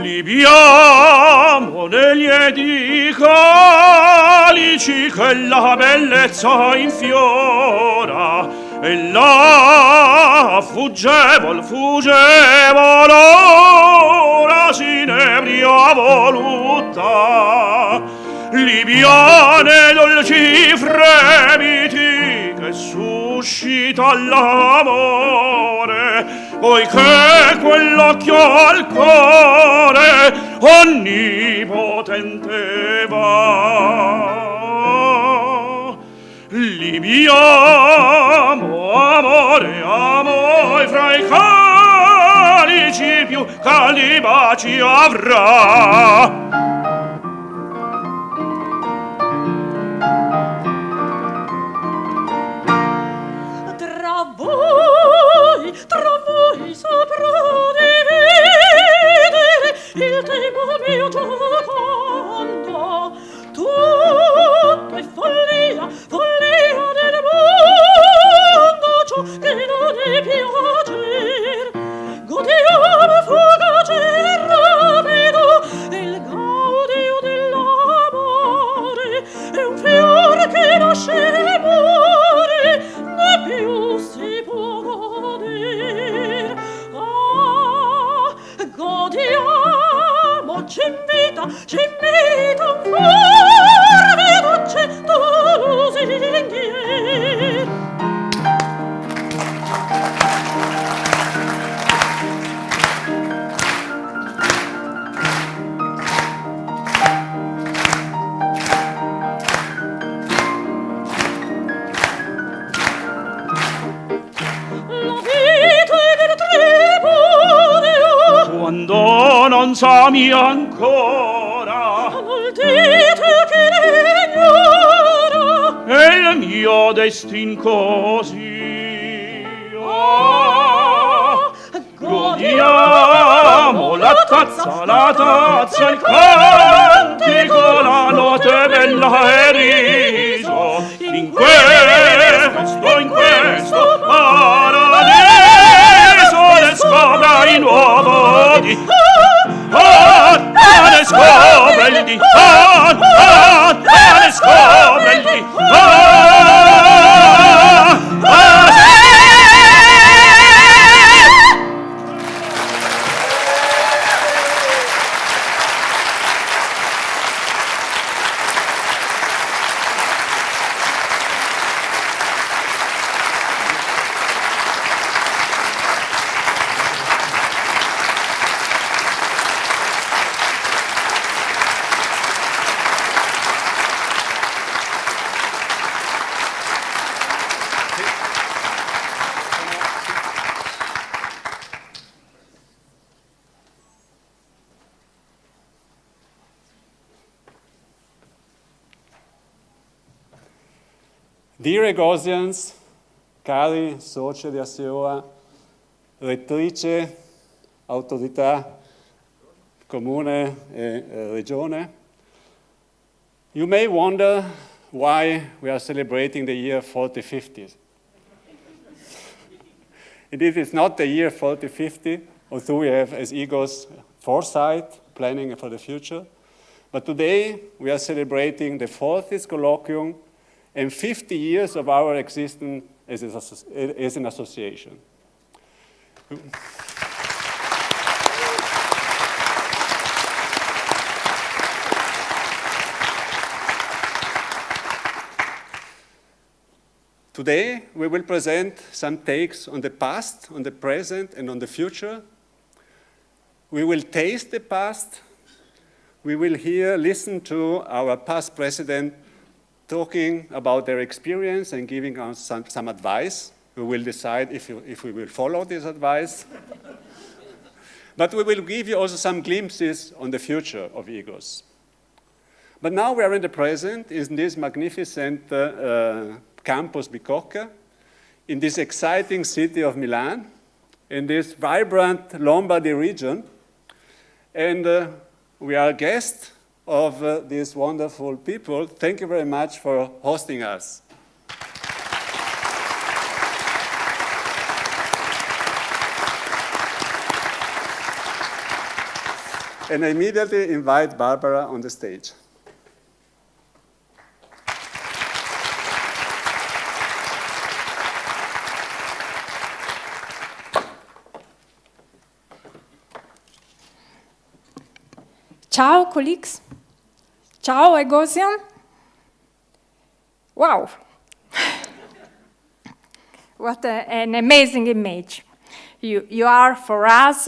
Libiamo negli edicalici che la bellezza infiora e la fuggevol ora s'inebria voluta. Libiane dolci fremiti che suscita l'amore, poiché quell'occhio al cuore onnipotente va. Libiamo, amore, amore, fra i calici più caldi baci avrà. Tra voi saprò dividere il tempo mio giocondo. Tutto è follia, follia del mondo, ciò che non è piacer. Godiamo fugace e rapido il gaudio dell'amore, è un fior che nasce e muore, né più si può goder. Ah, godiamo, ci invita un forte dolce lusinghier. Quando non sami ancora, non dite che l'ignora, è il mio destin così. Godiamo la tazza, il cantico, la notte bella e riso, in questo paradiso ne scopra il nuovo di ne scopra il di ne scopra il di Dear Egosians, cari soci di Asioa, rettrice, autorità comune e regione, you may wonder why we are celebrating the year 4050. Indeed, it's not the year 4050, although we have as EGOS foresight, planning for the future. But today we are celebrating the 40th Colloquium and 50 years of our existence as an association. Today, we will present some takes on the past, on the present, and on the future. We will taste the past. We will listen to our past president talking about their experience and giving us some advice. We will decide if we will follow this advice. But we will give you also some glimpses on the future of EGOS. But now we are in the present, in this magnificent campus Bicocca, in this exciting city of Milan, in this vibrant Lombardy region. And we are guests of these wonderful people. Thank you very much for hosting us. And I immediately invite Barbara on the stage. Ciao, colleagues. Ciao, EGOSian. Wow. What an amazing image you are for us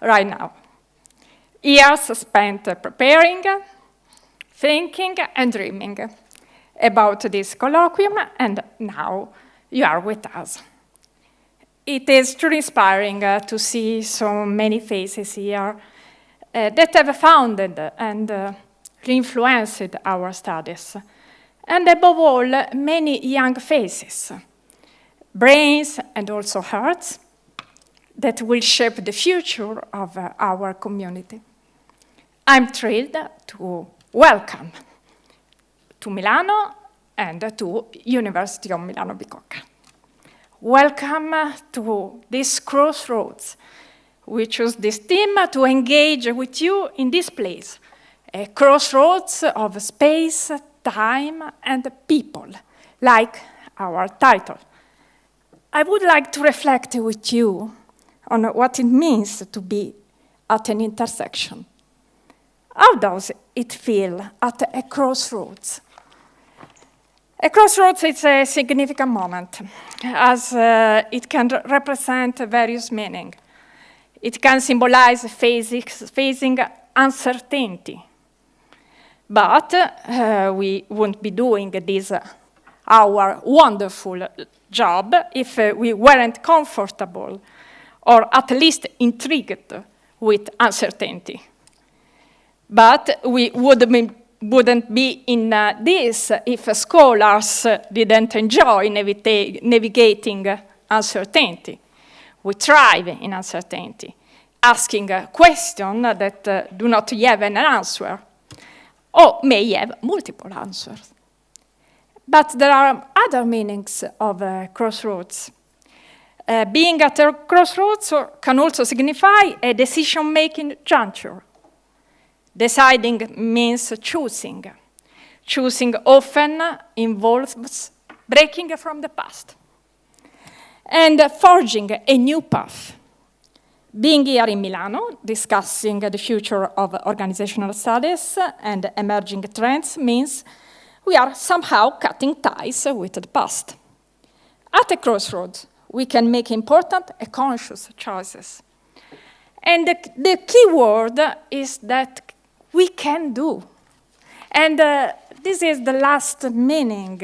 right now. Years spent preparing, thinking, and dreaming about this colloquium, and now you are with us. It is truly inspiring to see so many faces here that have founded and influenced our studies. And above all, many young faces, brains and also hearts that will shape the future of our community. I'm thrilled to welcome to Milano and to University of Milano Bicocca. Welcome to this crossroads. We choose this theme to engage with you in this place, a crossroads of space, time, and people, like our title. I would like to reflect with you on what it means to be at an intersection. How does it feel at a crossroads? A crossroads is a significant moment, as it can represent various meanings. It can symbolize facing uncertainty. But we wouldn't be doing this, our wonderful job, if we weren't comfortable or at least intrigued with uncertainty. But we wouldn't be in this if scholars didn't enjoy navigating uncertainty. We thrive in uncertainty, asking a question that do not have an answer, or may have multiple answers. But there are other meanings of crossroads. Being at a crossroads can also signify a decision-making juncture. Deciding means choosing. Choosing often involves breaking from the past and forging a new path. Being here in Milano, discussing the future of organizational studies and emerging trends means we are somehow cutting ties with the past. At a crossroads, we can make important and conscious choices. And the key word is that we can do. And this is the last meaning,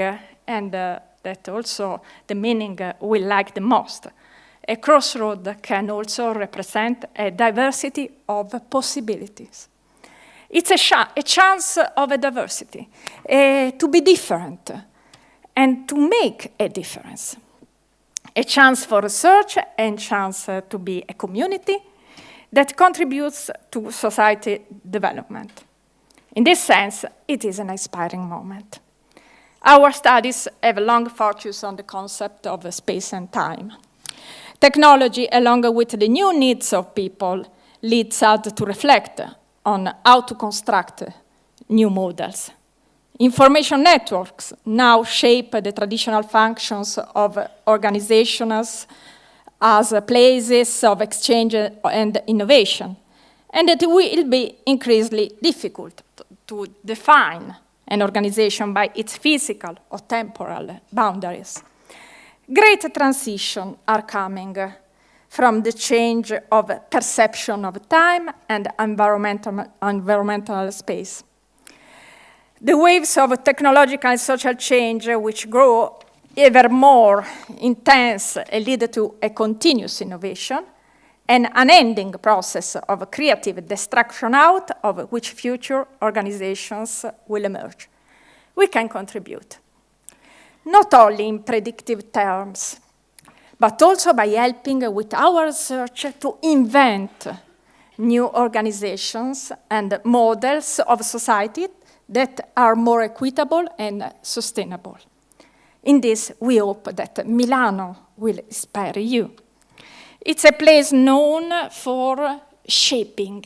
and that also the meaning we like the most. A crossroad can also represent a diversity of possibilities. It's a chance of a diversity, to be different and to make a difference. A chance for research and chance to be a community that contributes to society development. In this sense, it is an inspiring moment. Our studies have a long focus on the concept of space and time. Technology, along with the new needs of people, leads us to reflect on how to construct new models. Information networks now shape the traditional functions of organizations as places of exchange and innovation, and it will be increasingly difficult to define an organization by its physical or temporal boundaries. Great transitions are coming from the change of perception of time and environmental space. The waves of technological and social change, which grow ever more intense and lead to a continuous innovation, an unending process of creative destruction out of which future organizations will emerge. We can contribute, not only in predictive terms, but also by helping with our research to invent new organizations and models of society that are more equitable and sustainable. In this, we hope that Milano will inspire you. It's a place known for shaping.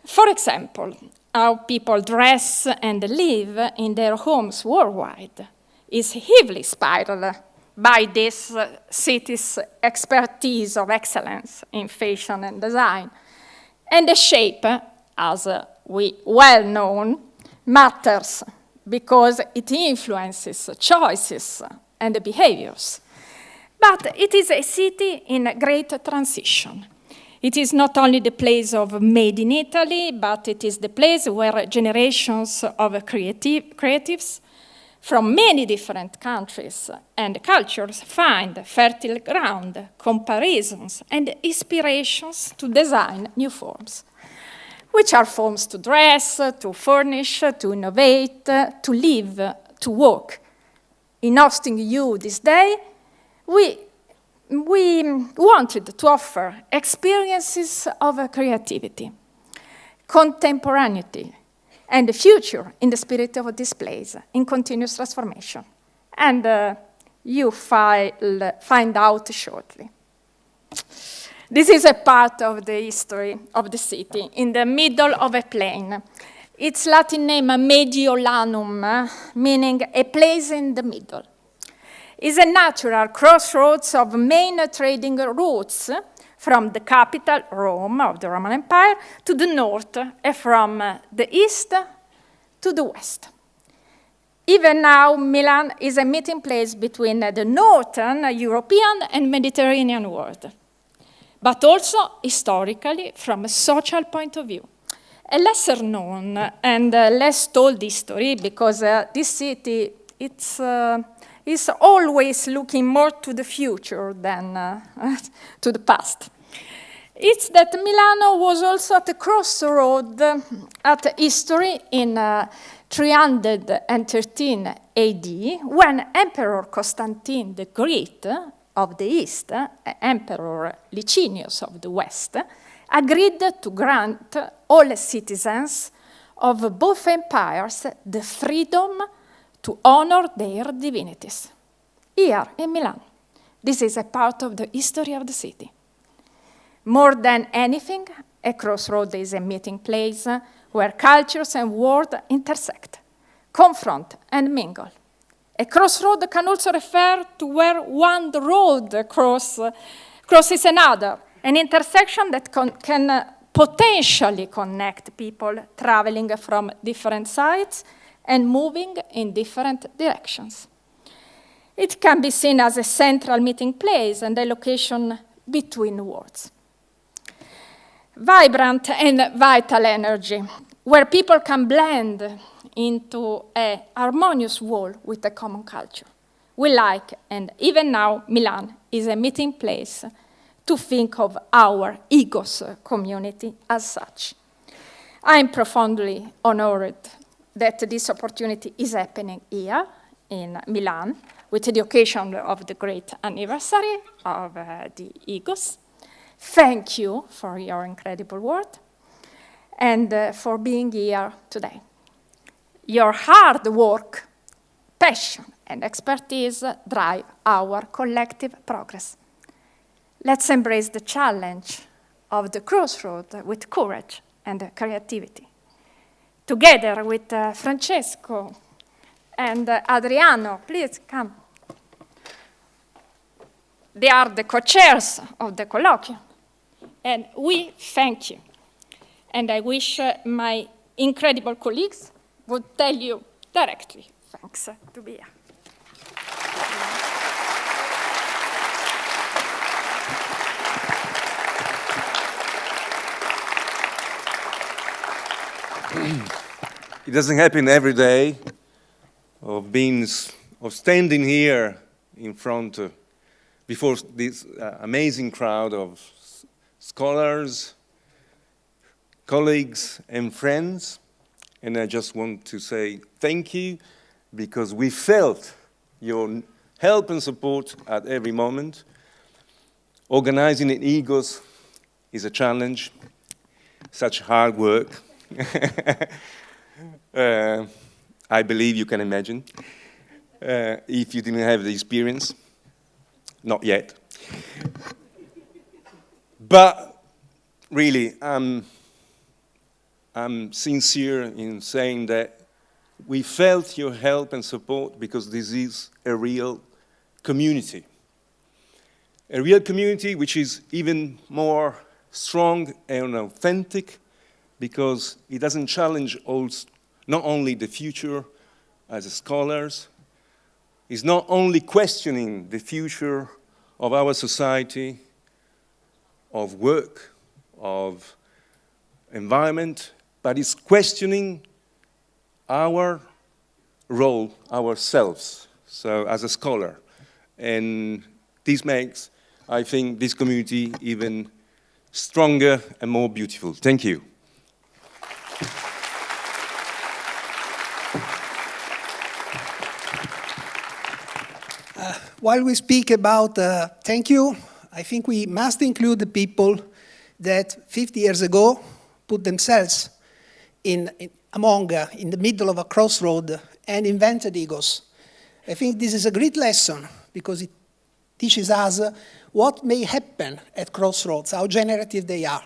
For example, how people dress and live in their homes worldwide is heavily spiraled by this city's expertise of excellence in fashion and design. And the shape, as we well know, matters because it influences choices and behaviors. But it is a city in great transition. It is not only the place of made in Italy, but it is the place where generations of creatives from many different countries and cultures find fertile ground, comparisons, and inspirations to design new forms, which are forms to dress, to furnish, to innovate, to live, to work. In hosting you this day, we wanted to offer experiences of creativity, contemporaneity, and the future in the spirit of this place, in continuous transformation. And you find out shortly. This is a part of the history of the city, in the middle of a plain. Its Latin name, Mediolanum, meaning a place in the middle, is a natural crossroads of main trading routes from the capital, Rome, of the Roman Empire, to the north, and from the east to the west. Even now, Milan is a meeting place between the northern European and Mediterranean world, but also historically from a social point of view. A lesser known and less told history, because this city is always looking more to the future than to the past. It's that Milano was also at the crossroad at history in 313 AD, when Emperor Constantine the Great of the East, Emperor Licinius of the West, agreed to grant all citizens of both empires the freedom to honor their divinities. Here in Milan, this is a part of the history of the city. More than anything, a crossroad is a meeting place where cultures and world intersect, confront, and mingle. A crossroad can also refer to where one road crosses another, an intersection that can potentially connect people traveling from different sides and moving in different directions. It can be seen as a central meeting place and a location between worlds. Vibrant and vital energy, where people can blend into a harmonious whole with a common culture. We like, and even now, Milan is a meeting place to think of our EGOS community as such. I'm profoundly honored that this opportunity is happening here in Milan with the occasion of the great anniversary of the EGOS. Thank you for your incredible work and for being here today. Your hard work, passion, and expertise drive our collective progress. Let's embrace the challenge of the crossroad with courage and creativity. Together with Francesco and Adriano, please come. They are the co-chairs of the Colloquium. And we thank you. And I wish my incredible colleagues would tell you directly thanks to be here. It doesn't happen every day of standing here in front before this amazing crowd of scholars, colleagues, and friends. And I just want to say thank you, because we felt your help and support at every moment. Organizing an EGOS is a challenge, such hard work. I believe you can imagine, if you didn't have the experience. Not yet. But really, I'm I'm sincere in saying that we felt your help and support because this is a real community. A real community which is even more strong and authentic because it doesn't challenge not only the future as scholars, it's not only questioning the future of our society, of work, of environment, but it's questioning our role, ourselves, so as a scholar. And this makes, I think, this community even stronger and more beautiful. Thank you. While we speak about thank you, I think we must include the people that 50 years ago put themselves in the middle of a crossroad and invented EGOS. I think this is a great lesson because it teaches us what may happen at crossroads, how generative they are.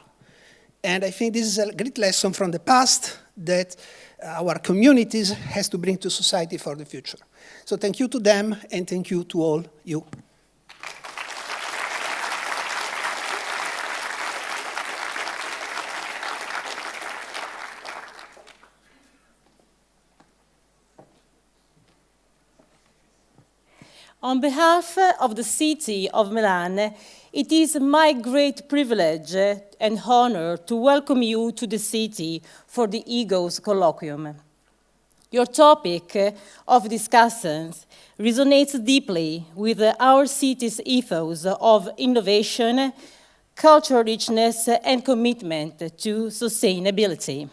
And I think this is a great lesson from the past that our communities has to bring to society for the future. So thank you to them and thank you to all you. On behalf of the city of Milan, it is my great privilege and honor to welcome you to the city for the EGOS Colloquium. Your topic of discussions resonates deeply with our city's ethos of innovation, cultural richness, and commitment to sustainability.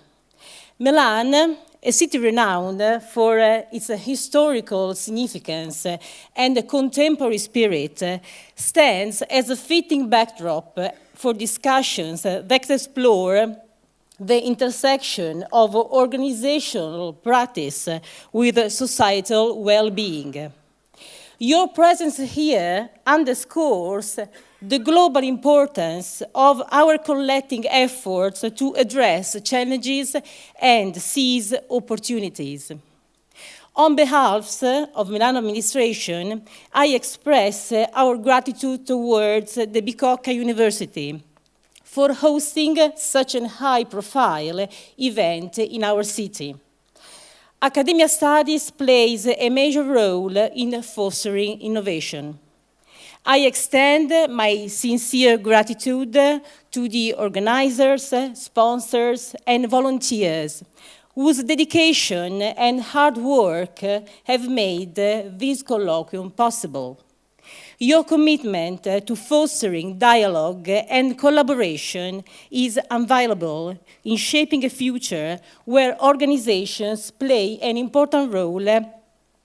Milan, a city renowned for its historical significance and contemporary spirit, stands as a fitting backdrop for discussions that explore the intersection of organizational practice with societal well-being. Your presence here underscores the global importance of our collective efforts to address challenges and seize opportunities. On behalf of Milano administration, I express our gratitude towards the Bicocca University for hosting such a high-profile event in our city. Academia Studies plays a major role in fostering innovation. I extend my sincere gratitude to the organizers, sponsors, and volunteers whose dedication and hard work have made this colloquium possible. Your commitment to fostering dialogue and collaboration is invaluable in shaping a future where organizations play an important role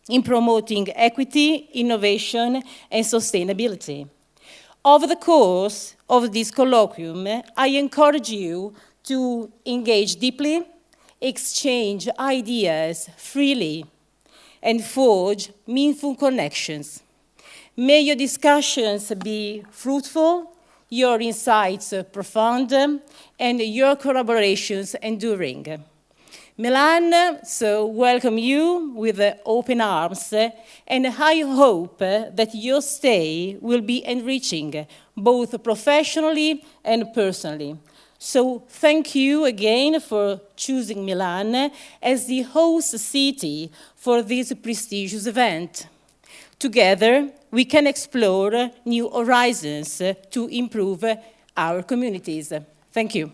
in promoting equity, innovation, and sustainability. Over the course of this colloquium, I encourage you to engage deeply, exchange ideas freely, and forge meaningful connections. May your discussions be fruitful, your insights profound, and your collaborations enduring. Milan so welcome you with open arms, and I hope that your stay will be enriching, both professionally and personally. So thank you again for choosing Milan as the host city for this prestigious event. Together, we can explore new horizons to improve our communities. Thank you.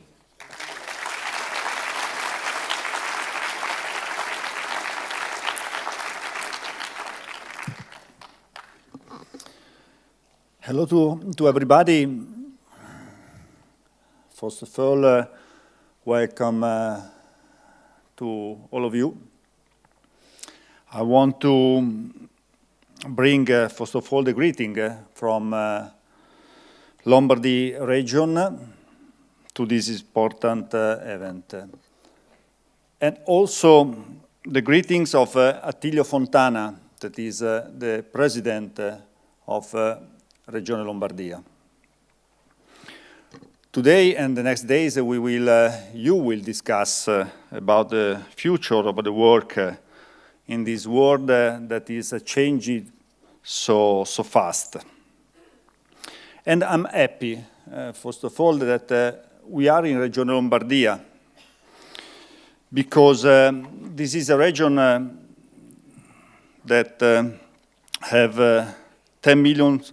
Hello to everybody. First of all, welcome to all of you. I want to bring, first of all, the greeting from Lombardy region to this important event. And also the greetings of Attilio Fontana, that is the president of Regione Lombardia. Today and the next days, you will discuss about the future of the work in this world that is changing so fast. And I'm happy, first of all, that we are in Regione Lombardia, because this is a region that have 10 million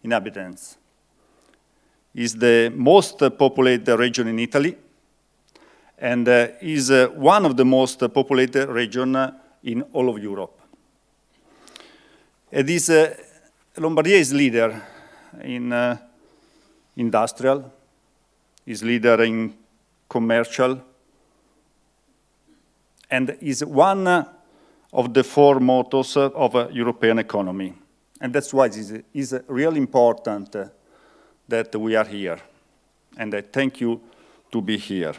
inhabitants. Is the most populated region in Italy, and is one of the most populated regions in all of Europe. Lombardia is leader in industrial, is leader in commercial, and is one of the four motors of European economy. And that's why it is really important that we are here, and I thank you to be here.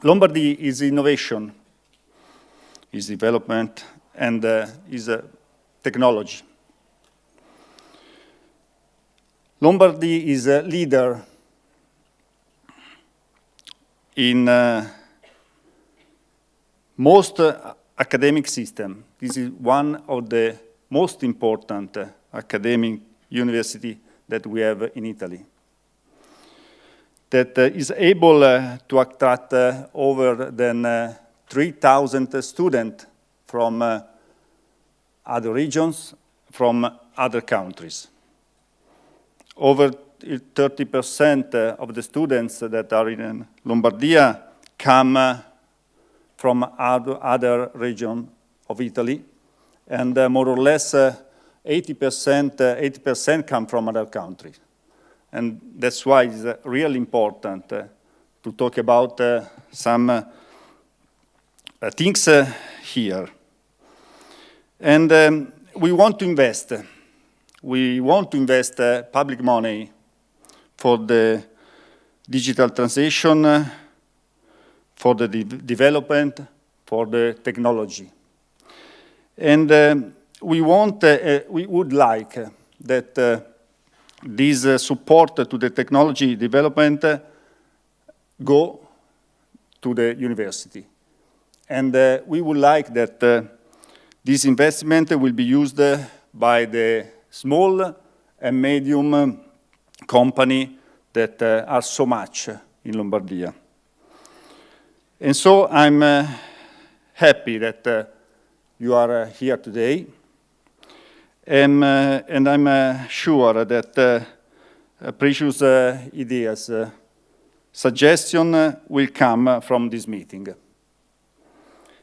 Lombardy is innovation, is development, and is technology. Lombardy is a leader in most academic system. This is one of the most important academic university that we have in Italy, that is able to attract over than 3,000 students from other regions, from other countries. Over 30% of the students that are in Lombardia come from other regions of Italy, and more or less 80% come from other countries. And that's why it's really important to talk about some things here. And we want to invest. We want to invest public money for the digital transition, for the development, for the technology. And we would like that this support to the technology development go to the university. And we would like that this investment will be used by the small and medium company that are so much in Lombardia. And so I'm happy that you are here today. And I'm sure that precious ideas, suggestions will come from this meeting.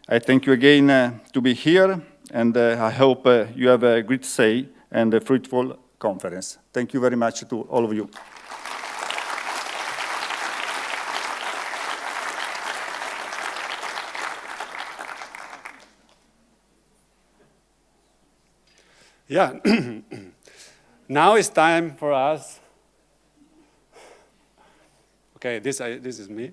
I thank you again to be here, and I hope you have a great say and a fruitful conference. Thank you very much to all of you. Yeah, now it's time for us. Okay, this is me.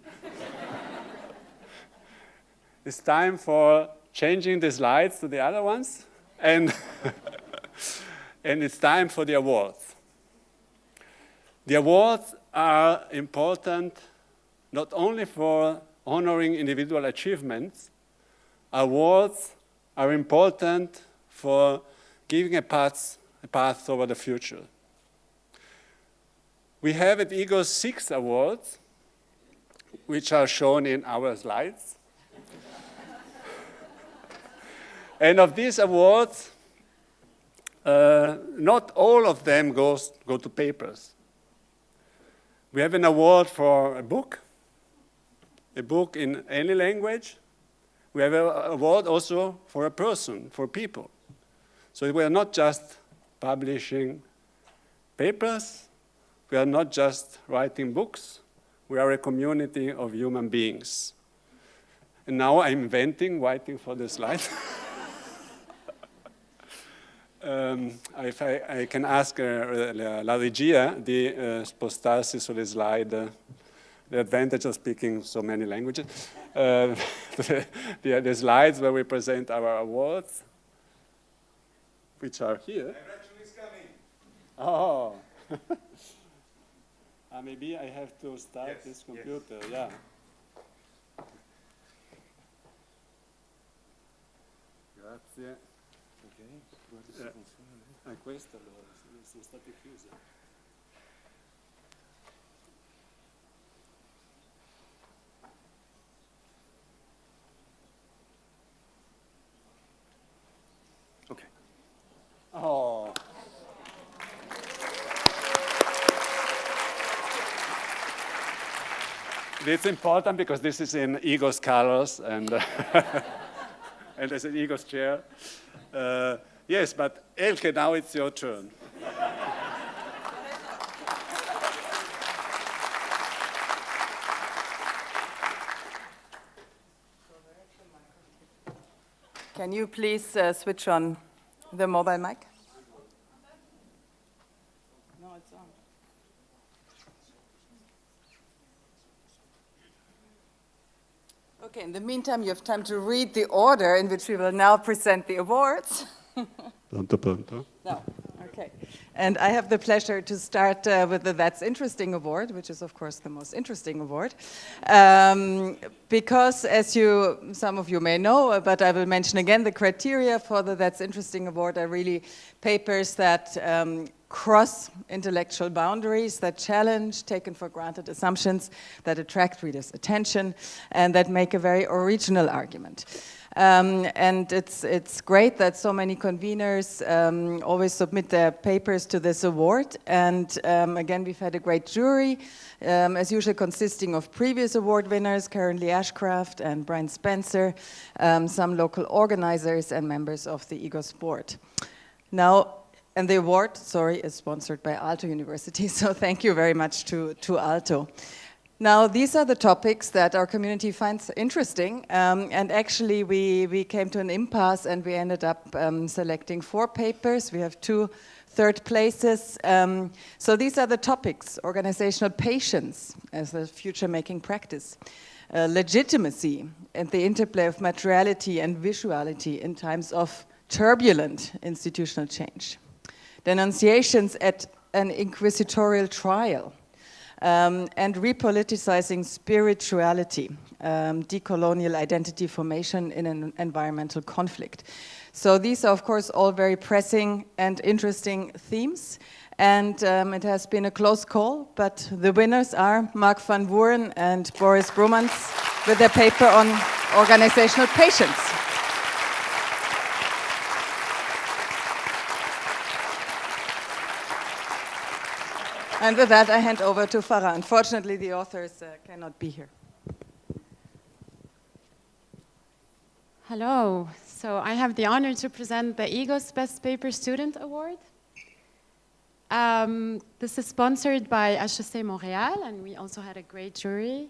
It's time for changing the slides to the other ones, and and it's time for the awards. The awards are important not only for honoring individual achievements. Awards are important for giving a path toward the future. We have at EGOS 6 awards, which are shown in our slides. And of these awards, not all of them go to papers. We have an award for a book in any language. We have an award also for a person, for people. So we are not just publishing papers, we are not just writing books, we are a community of human beings. And now I'm waiting for the slide. If I can ask la regia di spostarsi sulle slide, the advantage of speaking so many languages, the slides where we present our awards, which are here. Eventually it's coming. Oh. maybe I have to start this computer, yeah. Grazie. Questo allora, sono state chiuse. Okay. Oh. It's important because this is in EGOS colors and and there's an EGOS chair. Yes, but Elke, now it's your turn. Can you please switch on the mobile mic? No, it's on. Okay, in the meantime, you have time to read the order in which we will now present the awards. Pronto, pronto. No, okay. And I have the pleasure to start with the That's Interesting Award, which is, of course, the most interesting award. Because, as some of you may know, but I will mention again, the criteria for the That's Interesting Award are really papers that cross intellectual boundaries, that challenge taken for granted assumptions, that attract readers' attention, and that make a very original argument. And it's great that so many conveners always submit their papers to this award. And again, we've had a great jury, as usual consisting of previous award winners, currently Ashcraft and Brian Spencer, some local organizers and members of the EGOS board. Now, and the award, is sponsored by Aalto University, so thank you very much to Aalto. Now, these are the topics that our community finds interesting, and actually we came to an impasse and we ended up selecting 4 papers. We have 2 third places. So these are the topics: organizational patience as a future-making practice, legitimacy and the interplay of materiality and visuality in times of turbulent institutional change, denunciations at an inquisitorial trial, and repoliticizing spirituality, decolonial identity formation in an environmental conflict. So these are, of course, all very pressing and interesting themes. And it has been a close call, but the winners are Mark van Woeren and Boris Brumans with their paper on organizational patience. And with that, I hand over to Farah. Unfortunately, the authors cannot be here. Hello. So I have the honor to present the EGOS Best Paper Student Award. This is sponsored by HEC Montréal, and we also had a great jury.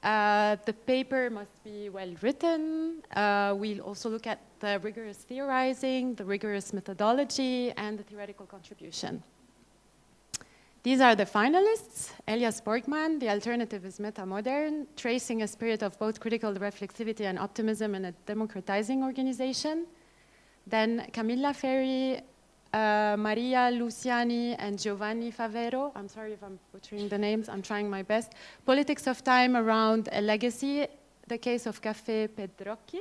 The paper must be well written. We'll also look at the rigorous theorizing, the rigorous methodology, and the theoretical contribution. These are the finalists: Elias Borgman, The Alternative is Meta-Modern, tracing a spirit of both critical reflexivity and optimism in a democratizing organization. Then Camilla Ferri, Maria Luciani, and Giovanni Favero. I'm sorry if I'm butchering the names, I'm trying my best. Politics of Time Around a Legacy, the case of Caffè Pedrocchi.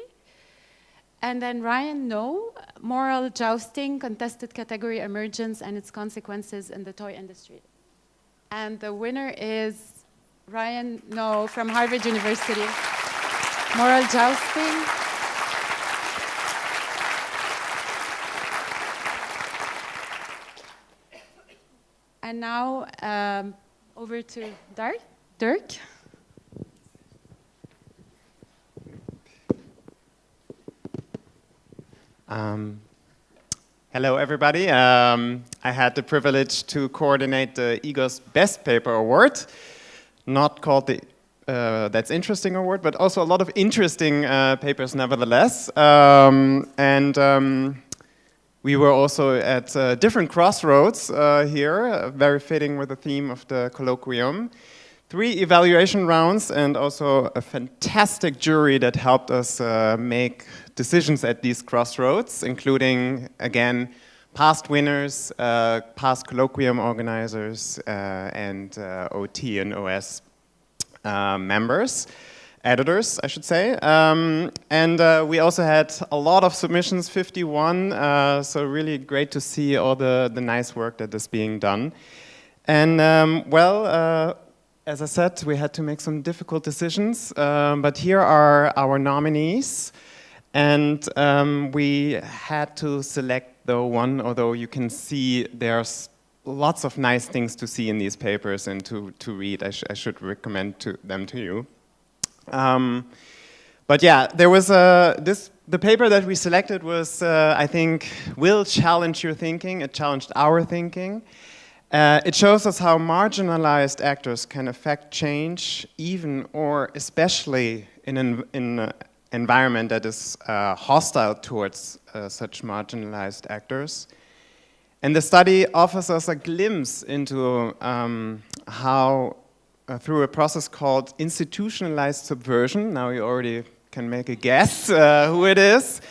And then Ryan No, Moral Jousting, Contested Category Emergence and Its Consequences in the Toy Industry. And the winner is Ryan No from Harvard University. Moral Jousting. And now over to Dirk. Hello, everybody. I had the privilege to coordinate the EGOS Best Paper Award, not called the That's Interesting Award, but also a lot of interesting papers nevertheless. We were also at different crossroads here, very fitting with the theme of the Colloquium. 3 evaluation rounds and also a fantastic jury that helped us make decisions at these crossroads, including, again, past winners, past Colloquium organizers, and OT and OS members, editors, I should say. And we also had a lot of submissions, 51, so really great to see all the nice work that is being done. And as I said, we had to make some difficult decisions, but here are our nominees. And we had to select the one, although you can see there's lots of nice things to see in these papers and to read. I should recommend them to you. But yeah, there was the paper that we selected was, I think, will challenge your thinking. It challenged our thinking. It shows us how marginalized actors can affect change, even or especially in an environment that is hostile towards such marginalized actors. And the study offers us a glimpse into how, through a process called institutionalized subversion, now you already can make a guess who it is,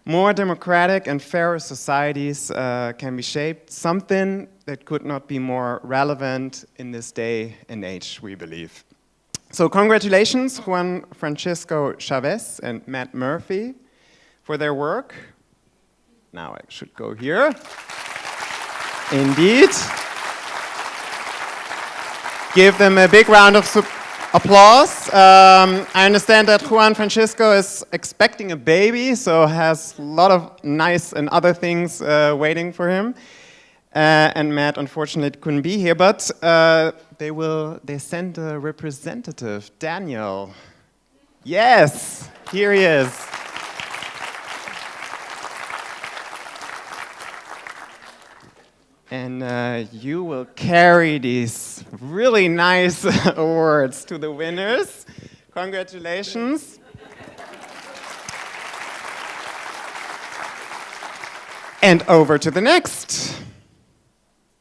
more democratic and fairer societies can be shaped, something that could not be more relevant in this day and age, we believe. So congratulations, Juan Francisco Chavez and Matt Murphy, for their work. Now I should go here. Indeed. Give them a big round of applause. I understand that Juan Francisco is expecting a baby, so has a lot of nice and other things waiting for him. And Matt, unfortunately, couldn't be here, but they sent a representative, Daniel. Yes, here he is. And you will carry these really nice awards to the winners. Congratulations. And over to the next.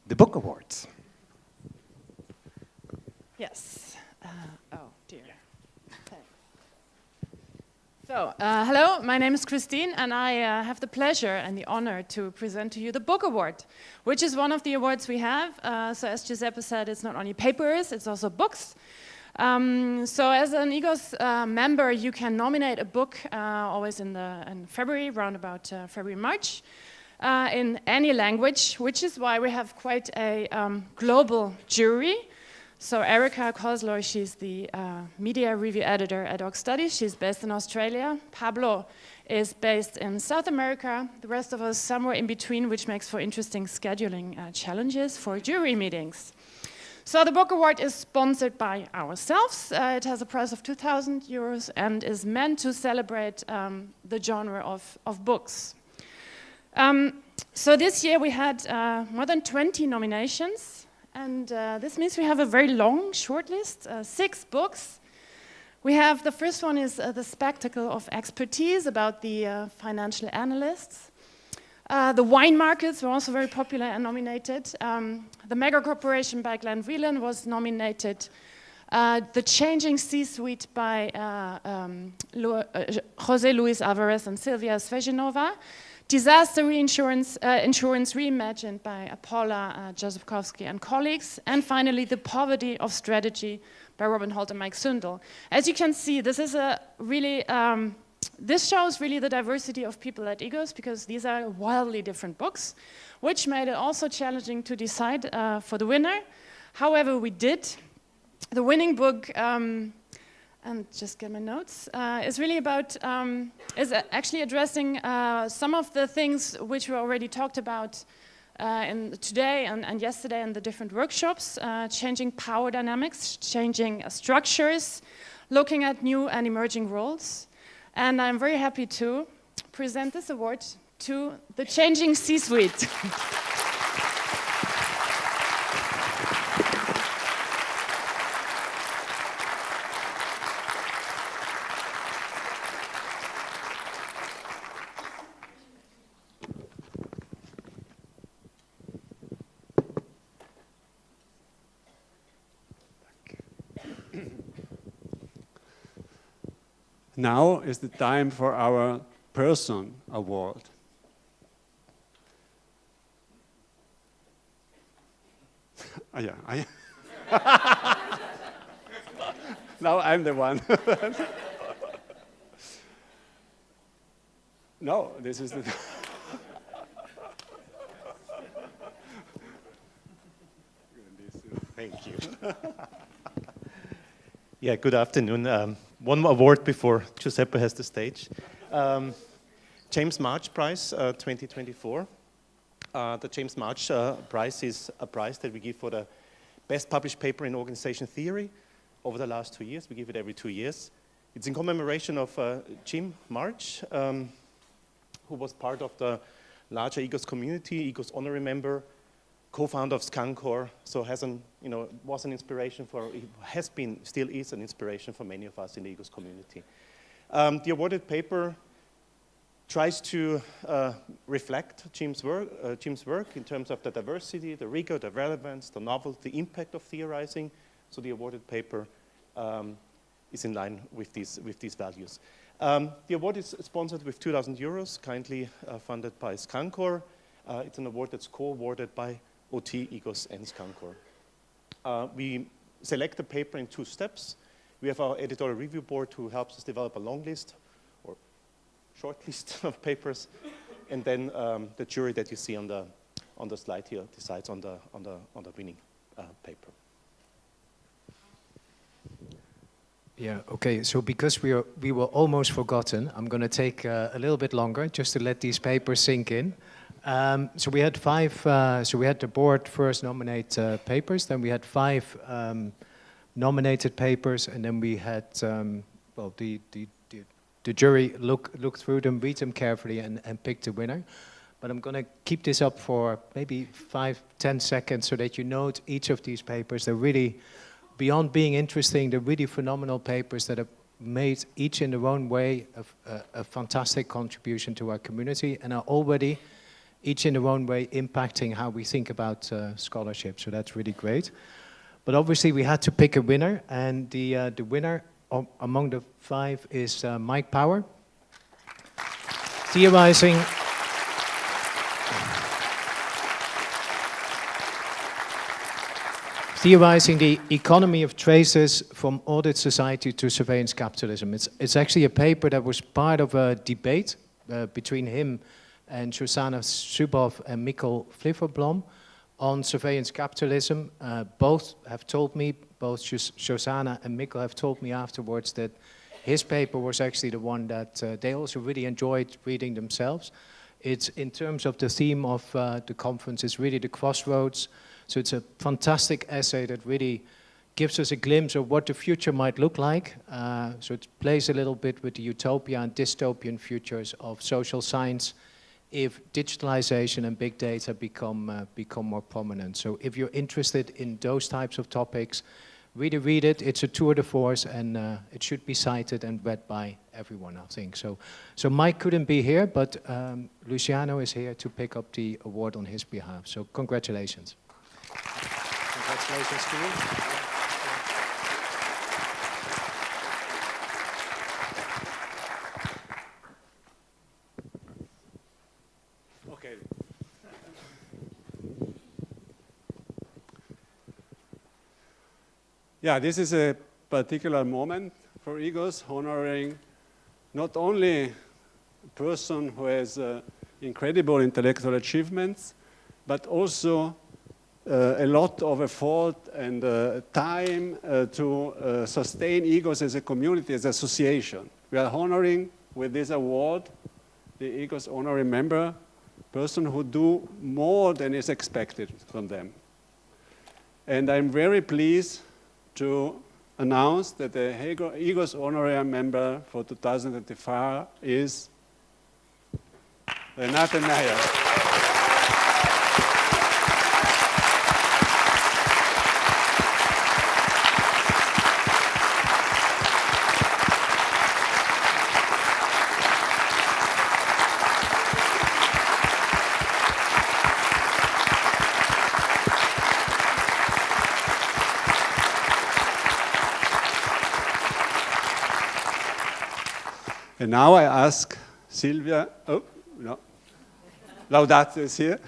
The Book Awards. Yes. Oh, dear. Thanks. So, hello, my name is Christine, and I have the pleasure and the honor to present to you the Book Award, which is one of the awards we have. So, as Giuseppe said, it's not only papers, it's also books. So, as an EGOS member, you can nominate a book always in February, around about February, March. In any language, which is why we have quite a global jury. So Erica Kozloy, she's the media review editor at Org Studies. She's based in Australia. Pablo is based in South America. The rest of us somewhere in between, which makes for interesting scheduling challenges for jury meetings. So the Book Award is sponsored by ourselves. It has a price of 2,000 euros and is meant to celebrate the genre of books. So this year we had more than 20 nominations, and this means we have a very long shortlist, 6 books. We have, the first one is The Spectacle of Expertise, about the financial analysts. The Wine Markets were also very popular and nominated. The Mega Corporation by Glenn Whelan was nominated. The Changing C-Suite by Jose Luis Alvarez and Silvia Svezinova. Disaster Insurance Reimagined by Paula Josepkowski and colleagues. And finally, The Poverty of Strategy by Robin Holt and Mike Sundel. As you can see, this is a really, this shows really the diversity of people at EGOS, because these are wildly different books, which made it also challenging to decide for the winner. However, we did. The winning book, and just get my notes, is really about, is actually addressing some of the things which we already talked about today and yesterday in the different workshops, changing power dynamics, changing structures, looking at new and emerging roles. And I'm very happy to present this award to the Changing C-Suite. Now is the time for our Person Award. Yeah, now I'm the one. No, this is the... Thank you. Yeah, good afternoon. One more word before Giuseppe has the stage. James March Prize 2024. The James March Prize is a prize that we give for the best published paper in organization theory over the last 2 years. We give it every 2 years. It's in commemoration of Jim March, who was part of the larger EGOS community, EGOS honorary member, co-founder of Scancor, so was an inspiration for, he has been, still is an inspiration for many of us in the EGOS community. The awarded paper tries to reflect Jim's work in terms of the diversity, the rigor, the relevance, the novelty, the impact of theorizing. So the awarded paper is in line with these values. The award is sponsored with €2,000, kindly funded by Scancor. It's an award that's co-awarded by OT, EGOS, and Scancor. We select the paper in 2 steps. We have our editorial review board who helps us develop a long list or short list of papers, and then the jury that you see on the slide here decides on the winning paper. Yeah, okay, so because we were almost forgotten, I'm going to take a little bit longer just to let these papers sink in. So we had 5, so we had the board first nominate papers, then we had 5 nominated papers, and then we had, well, the jury look through them, read them carefully, and pick the winner. But I'm going to keep this up for maybe 5-10 seconds so that you note each of these papers. They're really, beyond being interesting, they're really phenomenal papers that have made each in their own way a fantastic contribution to our community, and are already each in their own way impacting how we think about scholarship. So that's really great. But obviously we had to pick a winner, and the winner among the 5 is Mike Power, theorizing the economy of traces from audit society to surveillance capitalism. It's actually a paper that was part of a debate between him and Shoshana Zuboff and Mikkel Flifferblom on surveillance capitalism. Both have told me, both Shoshana and Mikkel have told me afterwards that his paper was actually the one that they also really enjoyed reading themselves. It's, in terms of the theme of the conference, it's really the crossroads. So it's a fantastic essay that really gives us a glimpse of what the future might look like. So it plays a little bit with the utopia and dystopian futures of social science if digitalization and big data become more prominent. So if you're interested in those types of topics, really read it. It's a tour de force, and it should be cited and read by everyone, I think. So Mike couldn't be here, but Luciano is here to pick up the award on his behalf. So congratulations. Congratulations to you. Okay. Yeah, this is a particular moment for EGOS, honoring not only a person who has incredible intellectual achievements, but also a lot of effort and time to sustain EGOS as a community, as an association. We are honoring with this award the EGOS honorary member, person who do more than is expected from them. And I'm very pleased to announce that the EGOS honorary member for 2025 is Renate Meyer. And now I ask Silvia, oh, no, Laudato is here.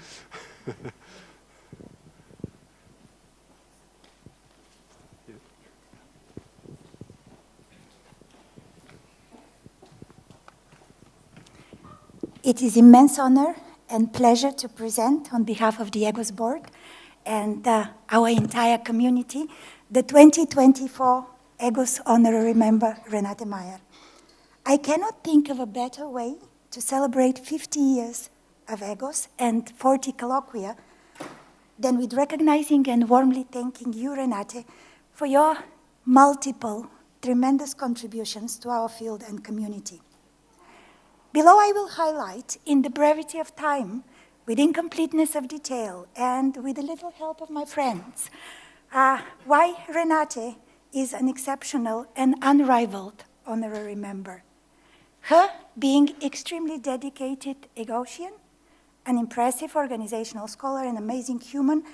It is immense honor and pleasure to present on behalf of the EGOS board and our entire community the 2024 EGOS honorary member Renate Meyer. I cannot think of a better way to celebrate 50 years of EGOS and 40 colloquia than with recognizing and warmly thanking you, Renate, for your multiple tremendous contributions to our field and community. Below I will highlight, in the brevity of time, with incompleteness of detail, and with a little help of my friends, why Renate is an exceptional and unrivaled honorary member. Her being extremely dedicated EGOSian, an impressive organizational scholar, an amazing human,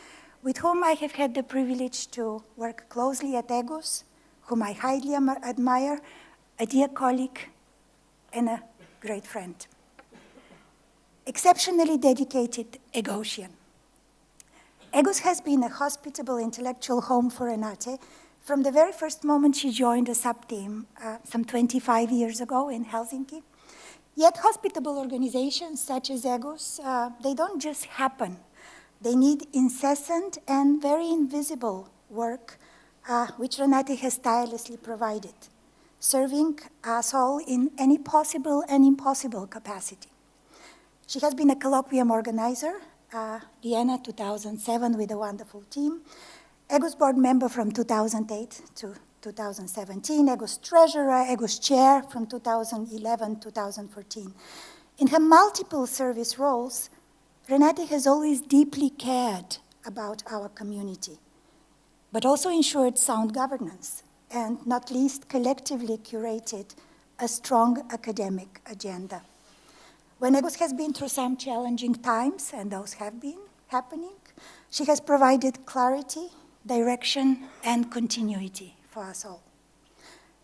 with whom I have had the privilege to work closely at EGOS, whom I highly admire, a dear colleague and a great friend. Exceptionally dedicated EGOSian. EGOS has been a hospitable intellectual home for Renate from the very first moment she joined a sub-team some 25 years ago in Helsinki. Yet hospitable organizations such as EGOS, they don't just happen. They need incessant and very invisible work, which Renate has tirelessly provided, serving us all in any possible and impossible capacity. She has been a colloquium organizer, Vienna 2007 with a wonderful team, EGOS board member from 2008 to 2017, EGOS treasurer, EGOS chair from 2011-2014. In her multiple service roles, Renate has always deeply cared about our community, but also ensured sound governance, and not least collectively curated a strong academic agenda. When EGOS has been through some challenging times, and those have been happening, she has provided clarity, direction, and continuity for us all.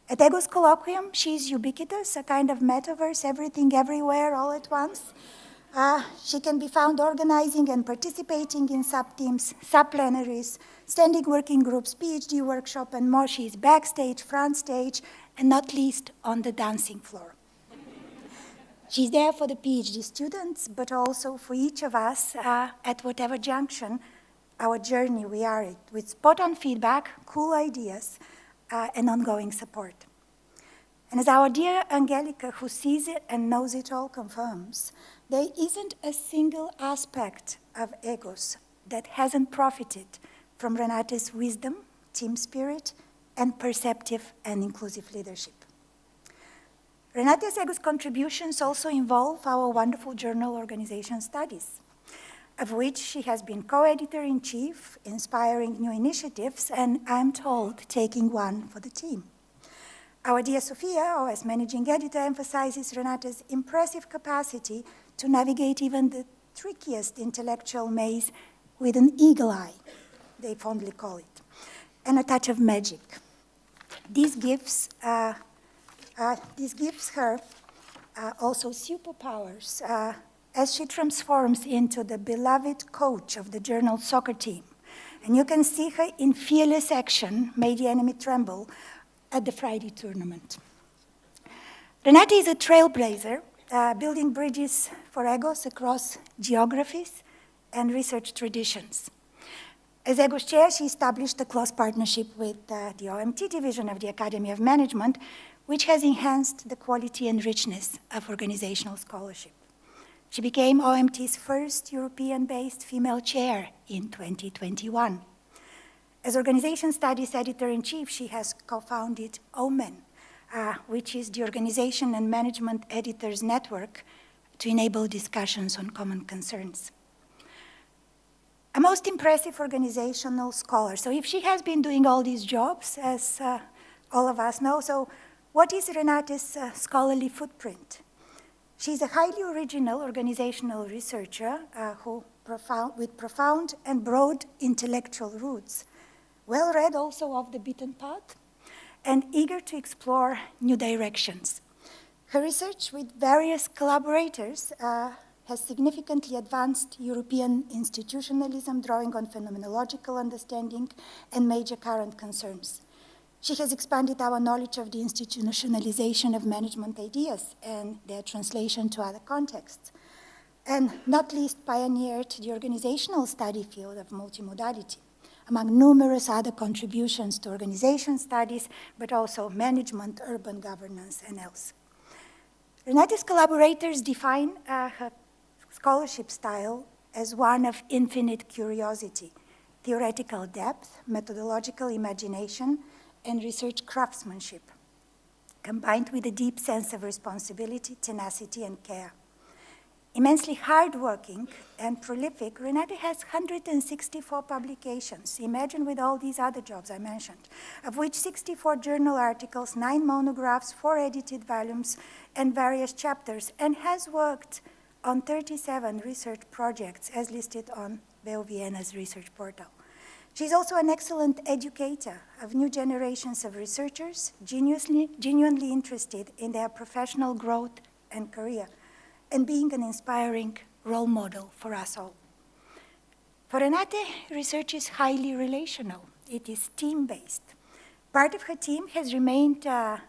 At EGOS Colloquium, she is ubiquitous, a kind of metaverse, everything, everywhere, all at once. She can be found organizing and participating in sub-teams, sub-plenaries, standing working groups, PhD workshop, and more. She is backstage, front stage, and not least on the dancing floor. She's there for the PhD students, but also for each of us at whatever junction our journey we are at, with spot-on feedback, cool ideas, and ongoing support. And as our dear Angelica, who sees it and knows it all, confirms, there isn't a single aspect of EGOS that hasn't profited from Renate's wisdom, team spirit, and perceptive and inclusive leadership. Renate's EGOS contributions also involve our wonderful journal Organization Studies, of which she has been co-editor-in-chief, inspiring new initiatives, and I'm told, taking one for the team. Our dear Sophia, OS managing editor, emphasizes Renate's impressive capacity to navigate even the trickiest intellectual maze with an eagle eye, they fondly call it, and a touch of magic. This gives her also superpowers as she transforms into the beloved coach of the journal soccer team. And you can see her in fearless action, made the enemy tremble, at the Friday tournament. Renate is a trailblazer, building bridges for EGOS across geographies and research traditions. As EGOS chair, she established a close partnership with the OMT division of the Academy of Management, which has enhanced the quality and richness of organizational scholarship. She became OMT's first European-based female chair in 2021. As Organization Studies Editor-in-Chief, she has co-founded OMEN, which is the Organization and Management Editors Network to enable discussions on common concerns. A most impressive organizational scholar. So if she has been doing all these jobs, as all of us know, so what is Renate's scholarly footprint? She's a highly original organizational researcher with profound and broad intellectual roots, well-read also off the beaten path, and eager to explore new directions. Her research with various collaborators has significantly advanced European institutionalism, drawing on phenomenological understanding and major current concerns. She has expanded our knowledge of the institutionalization of management ideas and their translation to other contexts. and not least pioneered the organizational study field of multimodality, among numerous other contributions to organization studies, but also management, urban governance, and else. Renate's collaborators define her scholarship style as one of infinite curiosity, theoretical depth, methodological imagination, and research craftsmanship, combined with a deep sense of responsibility, tenacity, and care. Immensely hardworking and prolific, Renate has 164 publications. Imagine with all these other jobs I mentioned, of which 64 journal articles, 9 monographs, 4 edited volumes, and various chapters, and has worked on 37 research projects as listed on WU Vienna's research portal. She's also an excellent educator of new generations of researchers, genuinely interested in their professional growth and career, and being an inspiring role model for us all. For Renate, research is highly relational. It is team-based. Part of her team has remained at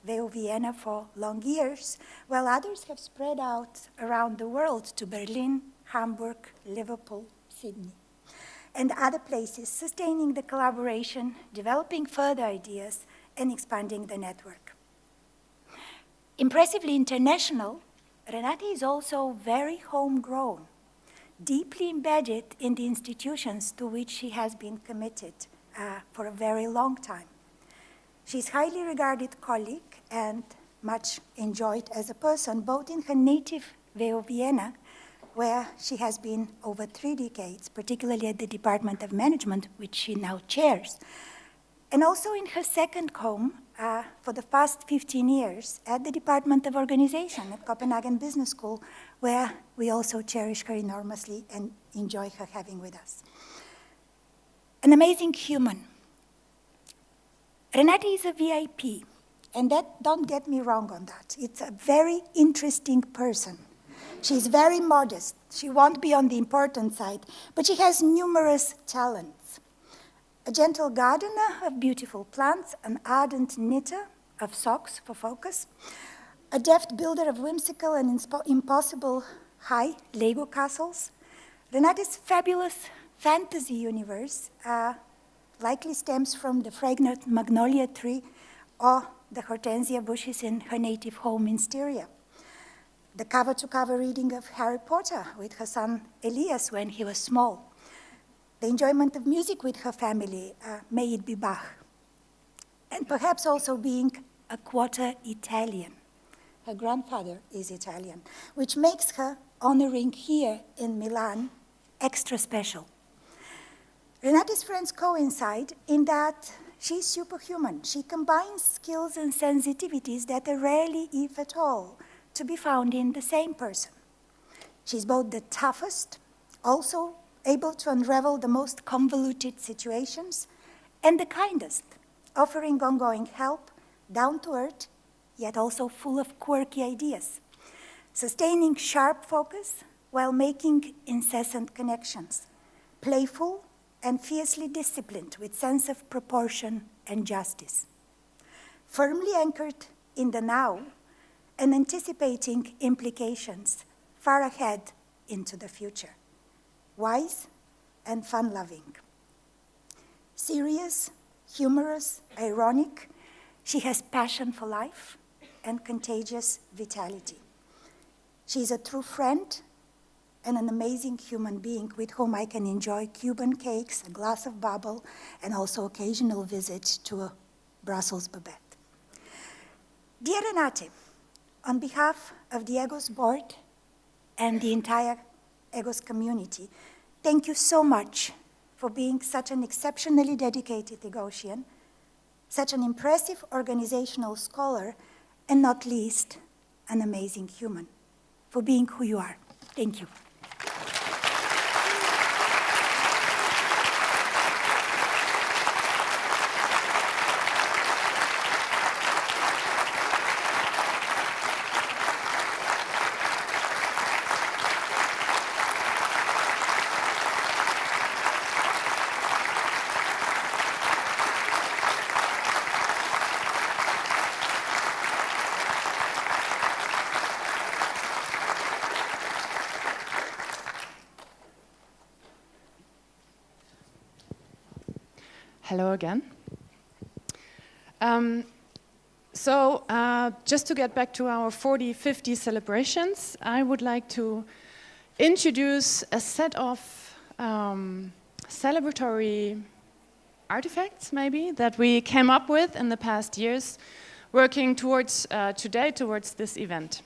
WU Vienna for long years, while others have spread out around the world to Berlin, Hamburg, Liverpool, Sydney, and other places, sustaining the collaboration, developing further ideas, and expanding the network. Impressively international, Renate is also very homegrown, deeply embedded in the institutions to which she has been committed for a very long time. She's highly regarded colleague and much enjoyed as a person, both in her native WU Vienna, where she has been over 3 decades, particularly at the Department of Management, which she now chairs, and also in her second home for the past 15 years at the Department of Organization at Copenhagen Business School, where we also cherish her enormously and enjoy her having with us. An amazing human. Renate is a VIP, and don't get me wrong on that. It's a very interesting person. She's very modest. She won't be on the important side, but she has numerous talents. A gentle gardener of beautiful plants, an ardent knitter of socks for focus, a deft builder of whimsical and impossible high Lego castles. Renate's fabulous fantasy universe likely stems from the fragrant magnolia tree or the hortensia bushes in her native home in Styria. The cover-to-cover reading of Harry Potter with her son Elias when he was small. The enjoyment of music with her family, may it be Bach. And perhaps also being a quarter Italian. Her grandfather is Italian, which makes her honoring here in Milan extra special. Renate's friends coincide in that she's superhuman. She combines skills and sensitivities that are rarely, if at all, to be found in the same person. She's both the toughest, also able to unravel the most convoluted situations, and the kindest, offering ongoing help, down to earth, yet also full of quirky ideas, sustaining sharp focus while making incessant connections, playful and fiercely disciplined with sense of proportion and justice, firmly anchored in the now and anticipating implications far ahead into the future, wise and fun-loving. Serious, humorous, ironic, she has passion for life and contagious vitality. She's a true friend and an amazing human being with whom I can enjoy Cuban cakes, a glass of bubble, and also occasional visits to a Brussels Babette. Dear Renate, on behalf of the EGOS board and the entire EGOS community, thank you so much for being such an exceptionally dedicated EGOSian, such an impressive organizational scholar, and not least, an amazing human, for being who you are. Thank you. Hello again. Just to get back to our 40, 50 celebrations, I would like to introduce a set of celebratory artifacts, maybe, that we came up with in the past years, working towards today, towards this event.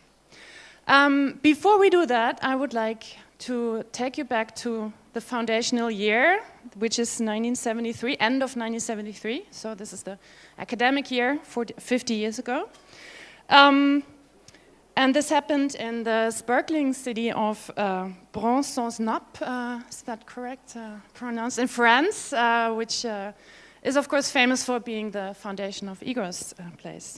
Before we do that, I would like to take you back to the foundational year, which is 1973, end of 1973. So this is the academic year, 50 years ago. And this happened in the sparkling city of Bron-Sans-Nappe, is that correct pronounced, in France, which is of course famous for being the foundation of EGOS place.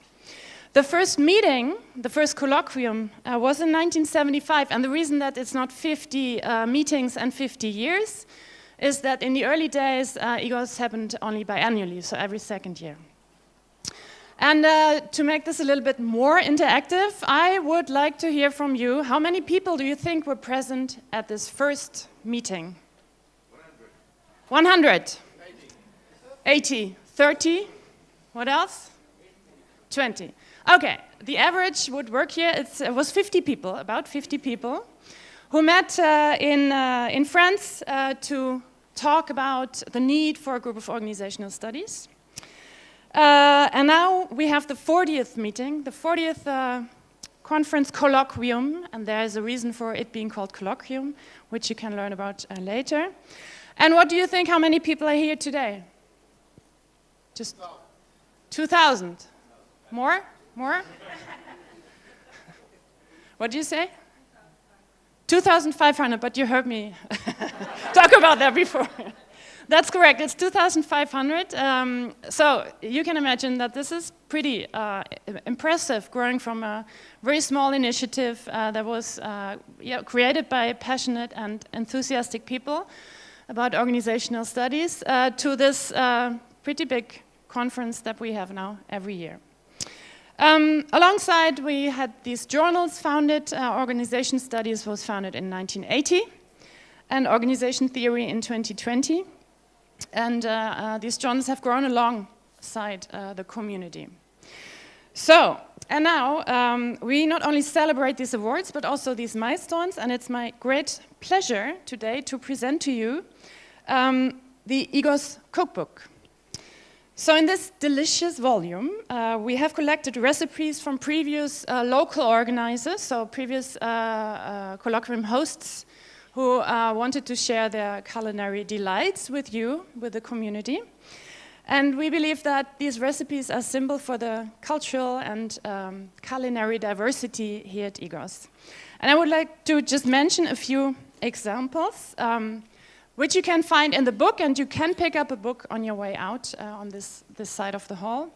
The first meeting, the first colloquium, was in 1975, and the reason that it's not 50 meetings and 50 years is that in the early days, EGOS happened only biannually, so every second year. And to make this a little bit more interactive, I would like to hear from you. How many people do you think were present at this first meeting? 100. 80. 30. What else? 20. Okay, the average would work here. It was 50 people, about 50 people, who met in France to talk about the need for a group of organizational studies. And now we have the 40th meeting, the 40th conference Colloquium, and there is a reason for it being called Colloquium, which you can learn about later. And what do you think, how many people are here today? Just 2,000. More? More? What do you say? 2,500, but you heard me talk about that before. That's correct, it's 2,500. So you can imagine that this is pretty impressive, growing from a very small initiative that was created by passionate and enthusiastic people about organizational studies to this pretty big conference that we have now every year. Alongside, we had these journals founded. Organization Studies was founded in 1980, and Organization Theory in 2020. And these journals have grown alongside the community. So, and now we not only celebrate these awards, but also these milestones, and it's my great pleasure today to present to you the EGOS cookbook. So in this delicious volume, we have collected recipes from previous local organizers, so previous colloquium hosts who wanted to share their culinary delights with you, with the community. And we believe that these recipes are a symbol for the cultural and culinary diversity here at EGOS. And I would like to just mention a few examples, which you can find in the book, and you can pick up a book on your way out on this side of the hall.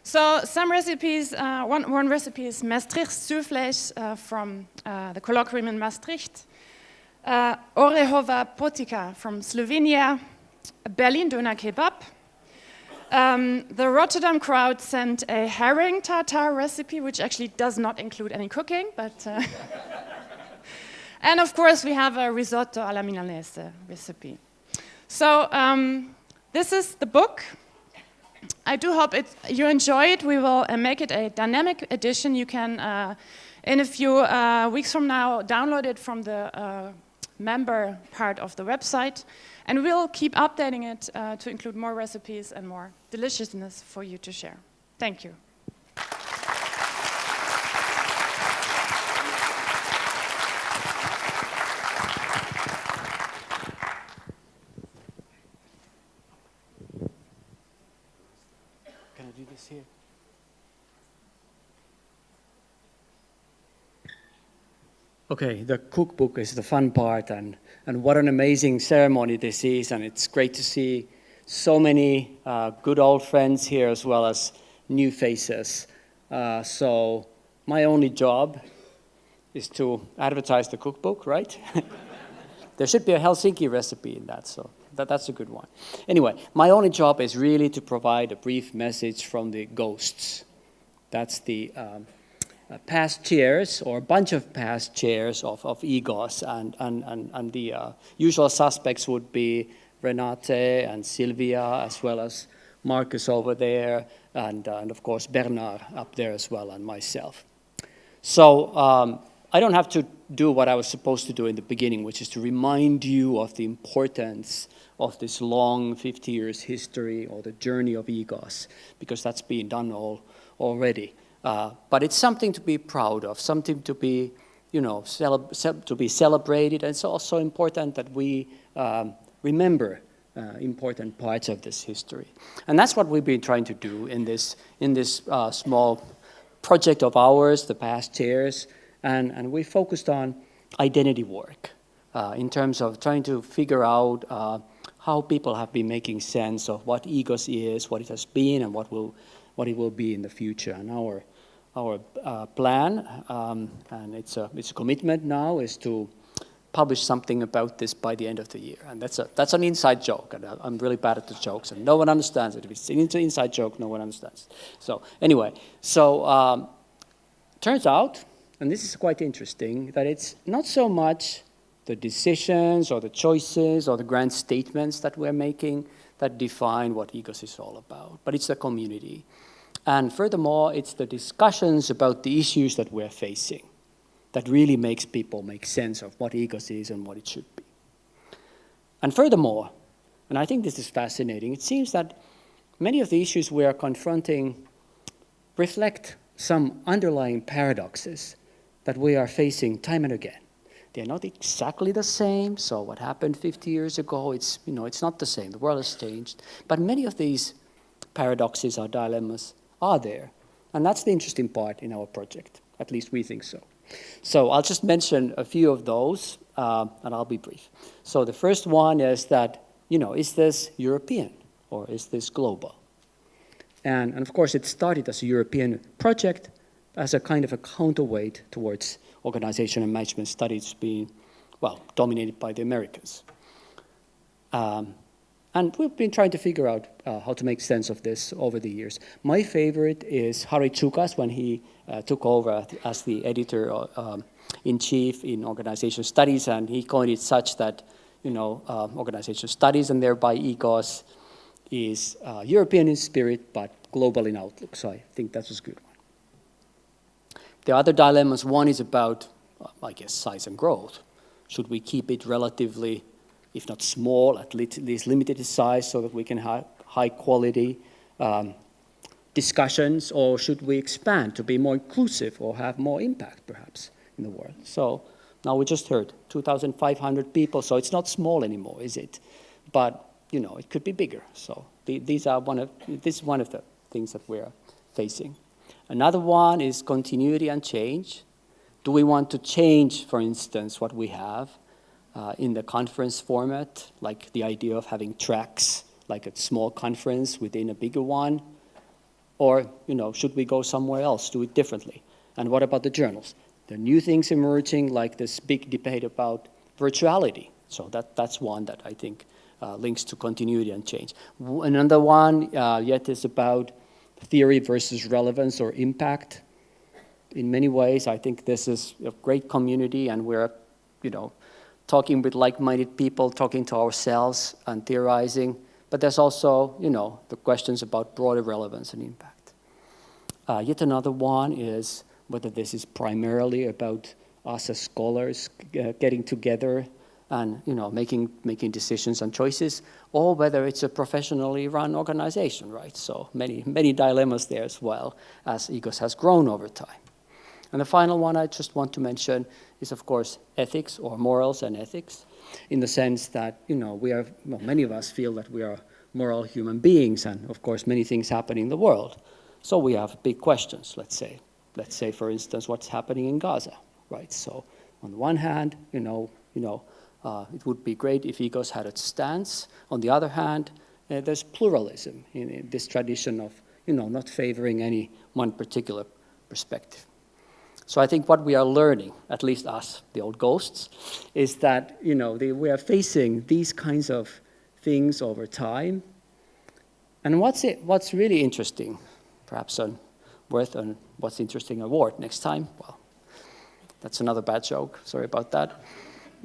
So some recipes, one recipe is Maastricht zuurvlees from the colloquium in Maastricht, Orehova potica from Slovenia, Berlin doner kebab. The Rotterdam crowd sent a herring tartare recipe, which actually does not include any cooking, but and of course, we have a risotto alla milanese recipe. So this is the book. I do hope you enjoy it. We will make it a dynamic edition. You can, in a few weeks from now, download it from the member part of the website. And we'll keep updating it to include more recipes and more deliciousness for you to share. Thank you. Here. Okay, the cookbook is the fun part, and what an amazing ceremony this is, and it's great to see so many good old friends here as well as new faces. So my only job is to advertise the cookbook, right? There should be a Helsinki recipe in that, so that's a good one. Anyway, my only job is really to provide a brief message from the ghosts. That's the past chairs, or a bunch of past chairs of EGOS, and the usual suspects would be Renate and Sylvia, as well as Marcus over there, and of course Bernard up there as well, and myself. So I don't have to do what I was supposed to do in the beginning, which is to remind you of the importance of this long 50 years history or the journey of EGOS, because that's been done already. But it's something to be proud of, something to be, to be celebrated, and it's also important that we remember important parts of this history. And that's what we've been trying to do in this small project of ours the past years, and we focused on identity work in terms of trying to figure out how people have been making sense of what EGOS is, what it has been, and what it will be in the future. And our plan, and it's a commitment now, is to publish something about this by the end of the year. And that's an inside joke, and I'm really bad at the jokes, and no one understands it. If it's an inside joke, no one understands. So anyway, turns out, and this is quite interesting, that it's not so much the decisions or the choices or the grand statements that we're making that define what EGOS is all about, but it's the community. And furthermore, it's the discussions about the issues that we're facing that really makes people make sense of what EGOS is and what it should be. And furthermore, and I think this is fascinating, it seems that many of the issues we are confronting reflect some underlying paradoxes that we are facing time and again. They're not exactly the same, so what happened 50 years ago, it's not the same, the world has changed. But many of these paradoxes or dilemmas are there, and that's the interesting part in our project, at least we think so. So I'll just mention a few of those, and I'll be brief. So the first one is that, is this European or is this global? And of course, it started as a European project as a kind of a counterweight towards organization and management studies being, dominated by the Americans. And we've been trying to figure out how to make sense of this over the years. My favorite is Harry Tsukas when he took over as the editor-in-chief in organization studies, and he coined it such that, organization studies and thereby EGOS is European in spirit but global in outlook. So I think that was a good one. The other dilemmas, one is about, size and growth. Should we keep it relatively, if not small, at least limited in size so that we can have high quality discussions, or should we expand to be more inclusive or have more impact perhaps in the world? So now we just heard 2,500 people, so it's not small anymore, is it? But, it could be bigger. So this is one of the things that we're facing. Another one is continuity and change. Do we want to change, for instance, what we have in the conference format, like the idea of having tracks, like a small conference within a bigger one? Or, should we go somewhere else, do it differently? And what about the journals? There are new things emerging, like this big debate about virtuality. So that's one that I think links to continuity and change. Another one yet is about theory versus relevance or impact. In many ways, I think this is a great community, and we're, talking with like-minded people, talking to ourselves and theorizing. But there's also, the questions about broader relevance and impact. Yet another one is whether this is primarily about us as scholars getting together and, making decisions and choices, or whether it's a professionally run organization, right? So many dilemmas there as well, as EGOS has grown over time. And the final one I just want to mention is, of course, ethics or morals and ethics, in the sense that, many of us feel that we are moral human beings, and of course many things happen in the world. So we have big questions, let's say. Let's say, for instance, what's happening in Gaza, right? So on the one hand, it would be great if EGOS had a stance. On the other hand, there's pluralism in this tradition of, not favoring any one particular perspective. So I think what we are learning, at least us, the old ghosts, is that, we are facing these kinds of things over time. And what's really interesting, perhaps worth an What's Interesting award next time, well, that's another bad joke, sorry about that.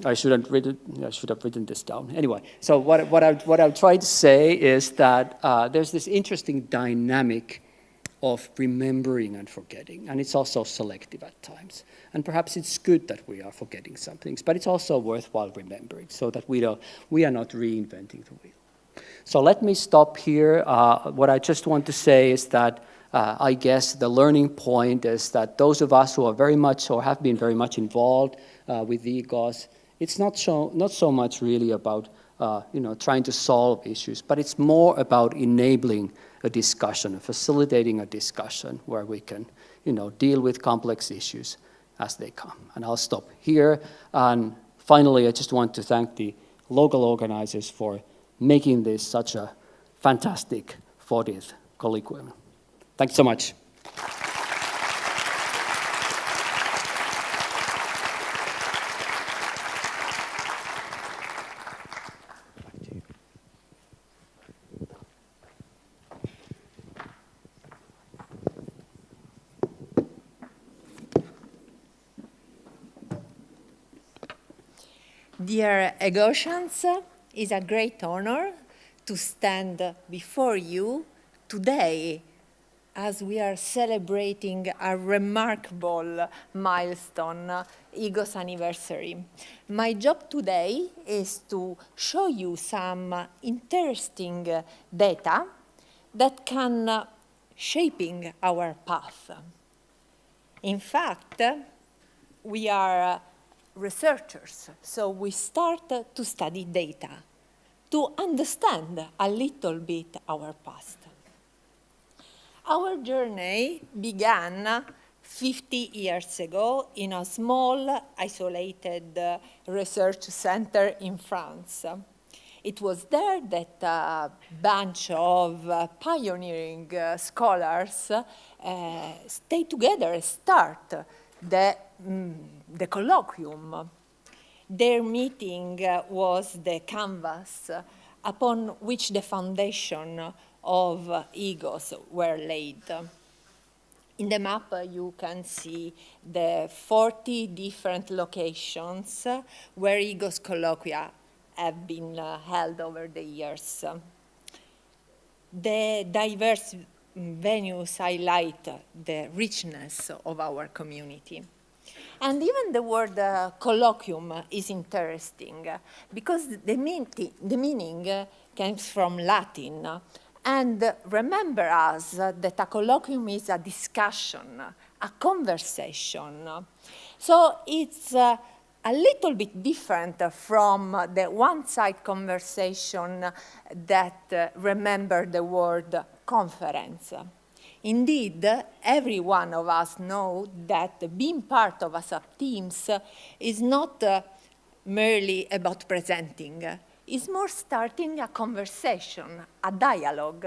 I should have written this down. Anyway, so what I'm trying to say is that there's this interesting dynamic of remembering and forgetting, and it's also selective at times. And perhaps it's good that we are forgetting some things, but it's also worthwhile remembering so that we are not reinventing the wheel. So let me stop here. What I just want to say is that I guess the learning point is that those of us who are very much or have been very much involved with the EGOS, it's not so much really about trying to solve issues, but it's more about enabling a discussion, facilitating a discussion where we can deal with complex issues as they come. And I'll stop here. And finally, I just want to thank the local organizers for making this such a fantastic 40th Colloquium. Thanks so much. Dear EGOSians, it's a great honor to stand before you today as we are celebrating a remarkable milestone, EGOS anniversary. My job today is to show you some interesting data that can shaping our path. In fact, we are researchers, so we start to study data to understand a little bit our past. Our journey began 50 years ago in a small, isolated research center in France. It was there that a bunch of pioneering scholars stayed together and start the Colloquium. Their meeting was the canvas upon which the foundation of EGOS were laid. In the map, you can see the 40 different locations where EGOS colloquia have been held over the years. The diverse venues highlight the richness of our community. And even the word colloquium is interesting because the meaning comes from Latin. And remember us that a colloquium is a discussion, a conversation. So it's a little bit different from the one-side conversation that remember the word conference. Indeed, every one of us knows that being part of a sub-teams is not merely about presenting. It's more starting a conversation, a dialogue.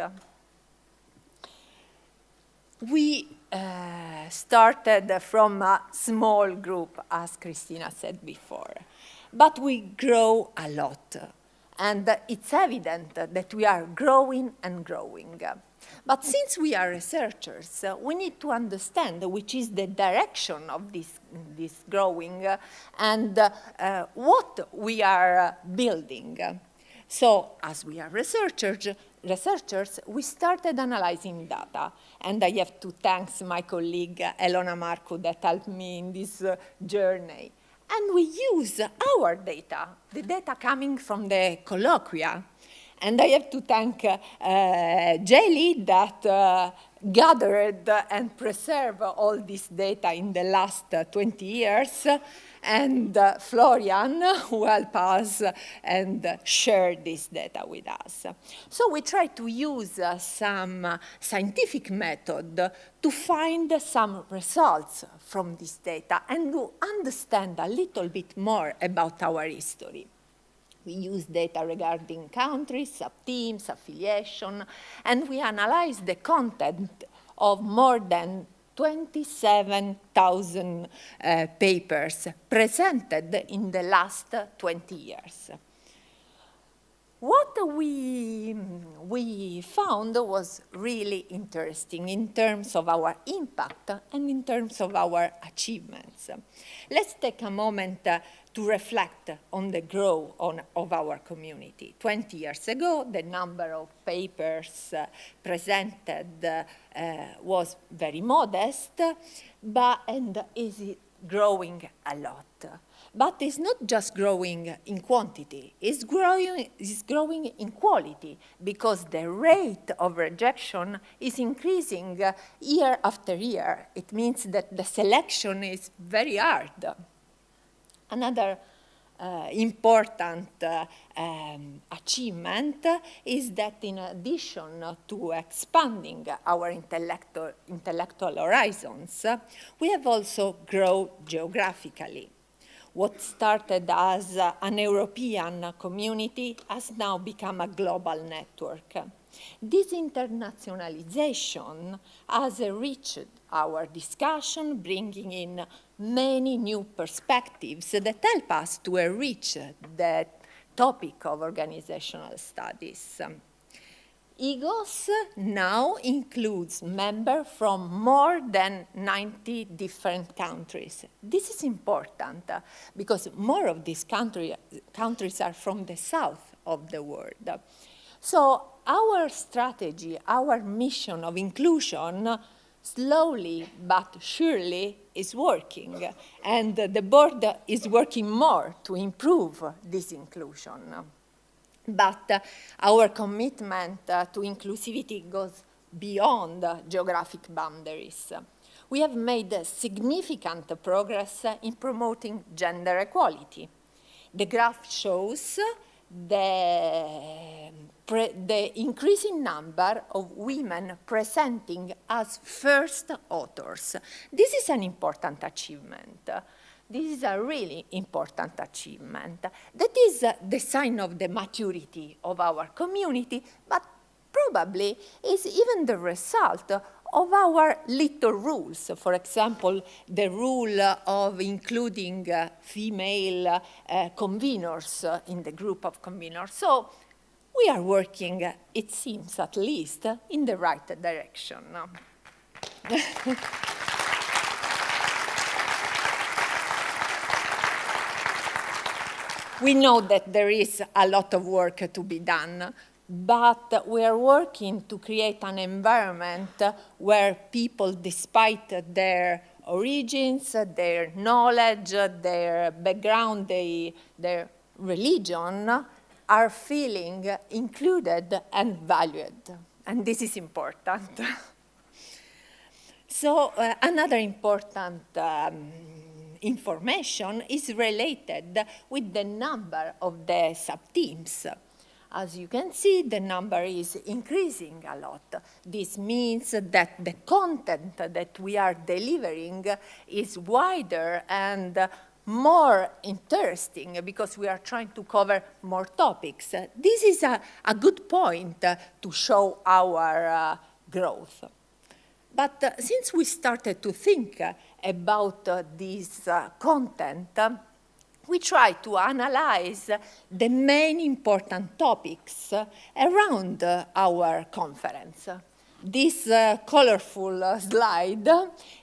We started from a small group, as Christina said before, but we grow a lot. And it's evident that we are growing and growing. But since we are researchers, we need to understand which is the direction of this growing and what we are building. So, as we are researchers, we started analyzing data. And I have to thank my colleague Elona Marcu that helped me in this journey. And we use our data, the data coming from the colloquia. And I have to thank Jelly that gathered and preserved all this data in the last 20 years, and Florian, who helped us and shared this data with us. So we try to use some scientific method to find some results from this data and to understand a little bit more about our history. We use data regarding countries, sub-teams, affiliation, and we analyze the content of more than 27,000 papers presented in the last 20 years. What we found was really interesting in terms of our impact and in terms of our achievements. Let's take a moment to reflect on the growth of our community. 20 years ago, the number of papers presented was very modest, and is growing a lot. But it's not just growing in quantity, it's growing in quality, because the rate of rejection is increasing year after year. It means that the selection is very hard. Another important achievement is that in addition to expanding our intellectual horizons, we have also grown geographically. What started as an European community has now become a global network. This internationalization has enriched our discussion, bringing in many new perspectives that help us to enrich the topic of organizational studies. EGOS now includes members from more than 90 different countries. This is important because more of these countries are from the south of the world. So our strategy, our mission of inclusion, slowly but surely is working, and the board is working more to improve this inclusion. But our commitment to inclusivity goes beyond geographic boundaries. We have made significant progress in promoting gender equality. The graph shows the increasing number of women presenting as first authors. This is an important achievement. This is a really important achievement. That is the sign of the maturity of our community, but probably is even the result of our little rules. For example, the rule of including female conveners in the group of conveners. So we are working, it seems at least, in the right direction. We know that there is a lot of work to be done, but we are working to create an environment where people, despite their origins, their knowledge, their background, their religion, are feeling included and valued. And this is important. So another important information is related with the number of the sub-teams. As you can see, the number is increasing a lot. This means that the content that we are delivering is wider and more interesting because we are trying to cover more topics. This is a good point to show our growth. But since we started to think about this content, we try to analyze the main important topics around our conference. This colorful slide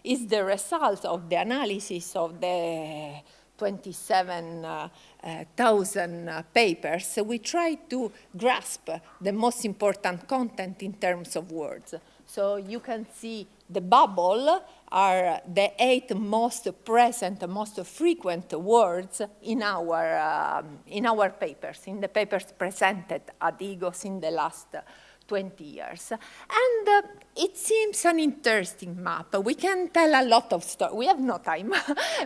is the result of the analysis of the 27,000 papers. We try to grasp the most important content in terms of words. So you can see the bubble are the 8 most present, most frequent words in our papers, in the papers presented at EGOS in the last 20 years. And it seems an interesting map. We can tell a lot of stories. We have no time,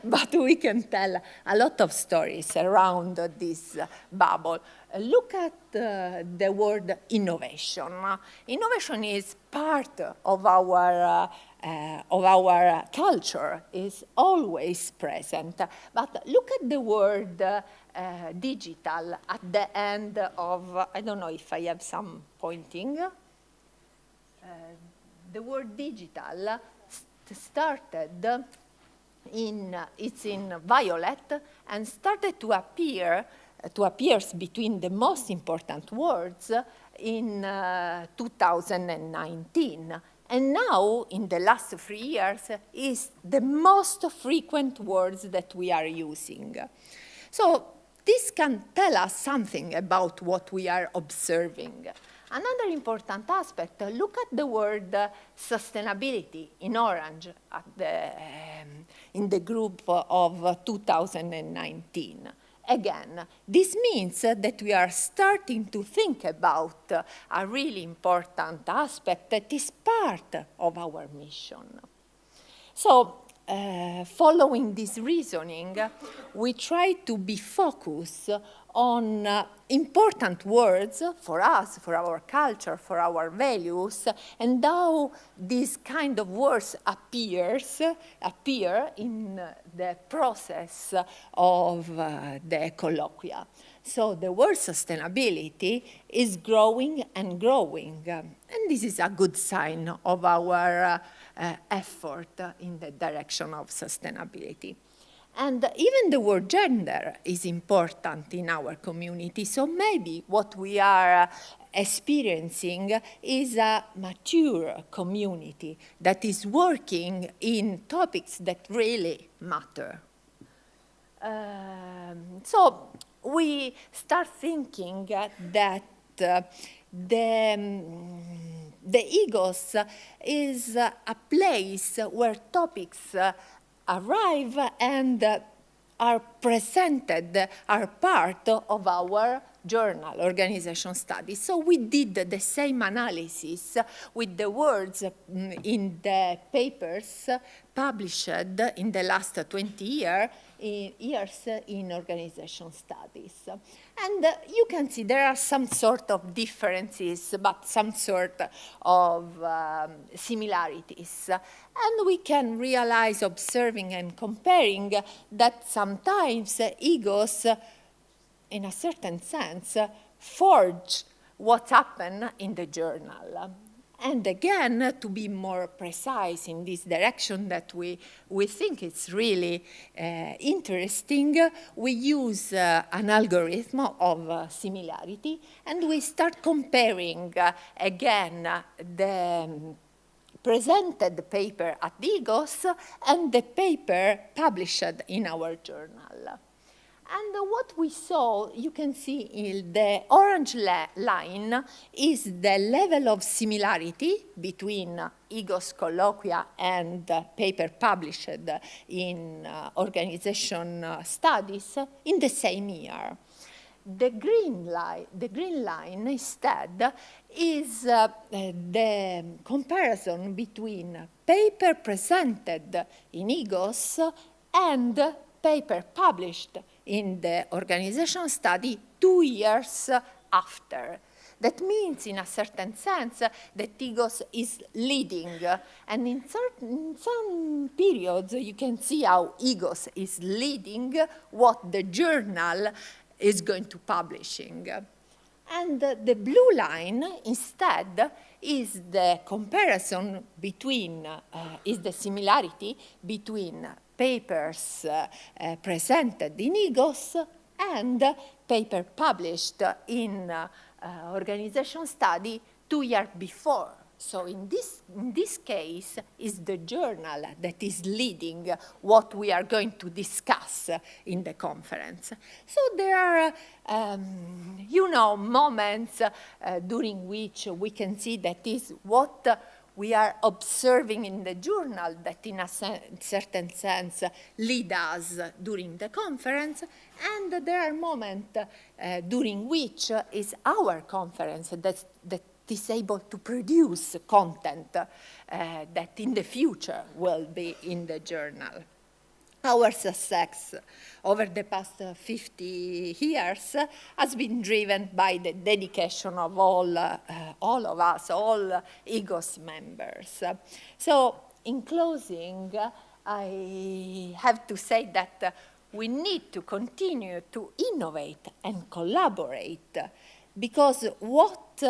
but we can tell a lot of stories around this bubble. Look at the word innovation. Innovation is part of our culture, is always present. But look at the word digital at the end of, I don't know if I have some pointing. The word digital started it's in violet and started to appear to appear between the most important words in 2019. And now, in the last 3 years, is the most frequent words that we are using. So this can tell us something about what we are observing. Another important aspect, look at the word sustainability in orange in the group of 2019. Again, this means that we are starting to think about a really important aspect that is part of our mission. So, following this reasoning, we try to be focused on important words for us, for our culture, for our values, and how these kind of words appear in the process of the colloquia. So the word sustainability is growing and growing, and this is a good sign of our effort in the direction of sustainability. And even the word gender is important in our community. So maybe what we are experiencing is a mature community that is working in topics that really matter. So we start thinking that the EGOS is a place where topics arrive and are presented, are part of our journal, organization studies. So we did the same analysis with the words in the papers published in the last 20 years in organization studies. And you can see there are some sort of differences, but some sort of similarities. And we can realize, observing and comparing, that sometimes EGOS, in a certain sense, forge what happened in the journal. And again, to be more precise in this direction that we think it's really interesting, we use an algorithm of similarity, and we start comparing again the presented paper at the EGOS and the paper published in our journal. And what we saw, you can see in the orange line, is the level of similarity between EGOS colloquia and paper published in organization studies in the same year. The green line instead is the comparison between paper presented in EGOS and paper published in the organization study 2 years after. That means, in a certain sense, that EGOS is leading. And in some periods, you can see how EGOS is leading what the journal is going to publishing. And the blue line, instead, is the comparison between, is the similarity between papers presented in EGOS and paper published in organization study 2 years before. So in this case, is the journal that is leading what we are going to discuss in the conference. So there are, moments during which we can see that is what we are observing in the journal that in a certain sense lead us during the conference, and there are moments during which is our conference that is able to produce content that in the future will be in the journal. Our success over the past 50 years has been driven by the dedication of all of us, all EGOS members. So, in closing, I have to say that we need to continue to innovate and collaborate, because what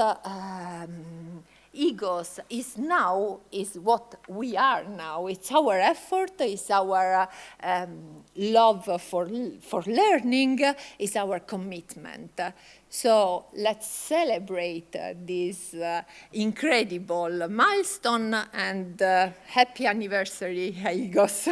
EGOS is now is what we are now. It's our effort, it's our love for learning, it's our commitment. So let's celebrate this incredible milestone and happy anniversary, EGOS.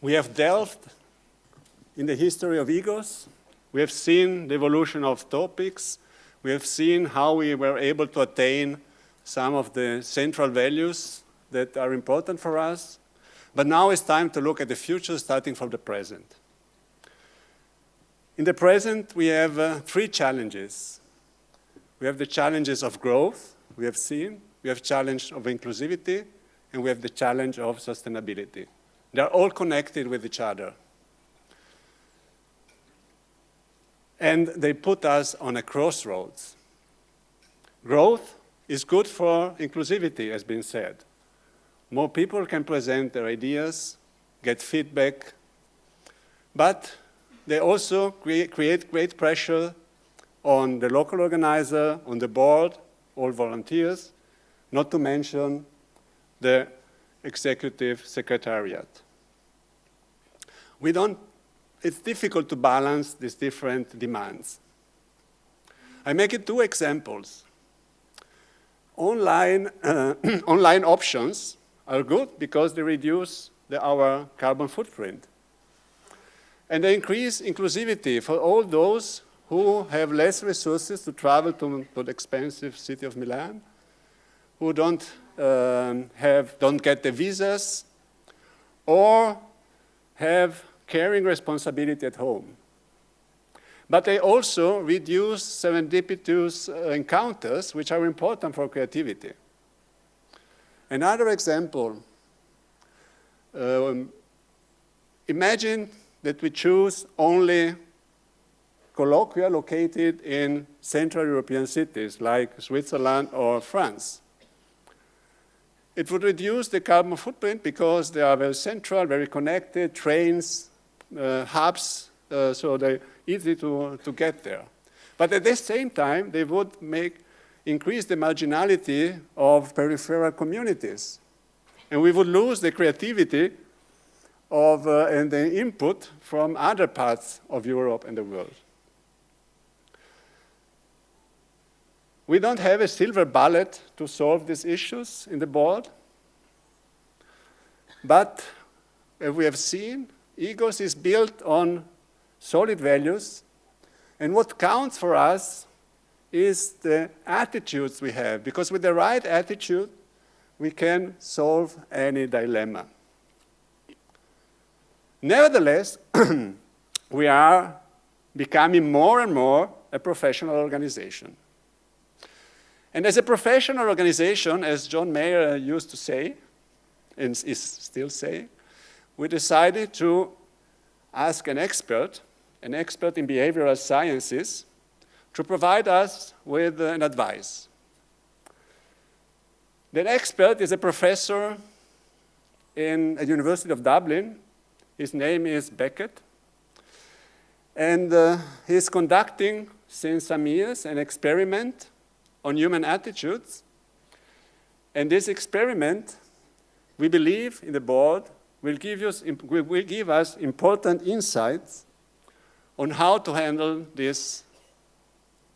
We have delved in the history of EGOS. We have seen the evolution of topics. We have seen how we were able to attain some of the central values that are important for us. But now it's time to look at the future, starting from the present. In the present, we have three challenges. We have the challenges of growth, we have seen. We have challenge of inclusivity, and we have the challenge of sustainability. They're all connected with each other. And they put us on a crossroads. Growth is good for inclusivity, has been said. More people can present their ideas, get feedback, but they also create great pressure on the local organizer, on the board, all volunteers, not to mention the executive secretariat. It's difficult to balance these different demands. I make it two examples. Online options are good because they reduce our carbon footprint. And they increase inclusivity for all those who have less resources to travel to the expensive city of Milan, who don't get the visas, or have caring responsibility at home. But they also reduce serendipitous encounters, which are important for creativity. Another example, imagine that we choose only colloquia located in Central European cities like Switzerland or France. It would reduce the carbon footprint because they are very central, very connected, trains, hubs, so they're easy to get there. But at the same time, they would increase the marginality of peripheral communities. And we would lose the creativity and the input from other parts of Europe and the world. We don't have a silver bullet to solve these issues in the board. But as we have seen, EGOS is built on solid values. And what counts for us is the attitudes we have. Because with the right attitude, we can solve any dilemma. Nevertheless, we are becoming more and more a professional organization. And as a professional organization, as John Mayer used to say, and is still saying, we decided to ask an expert in behavioral sciences, to provide us with an advice. That expert is a professor in the University of Dublin. His name is Beckett. And he's conducting, since some years, an experiment on human attitudes. And this experiment, we believe in the board, will give us important insights on how to handle these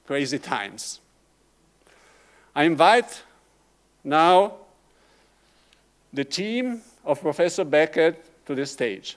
crazy times. I invite now the team of Professor Beckett to the stage.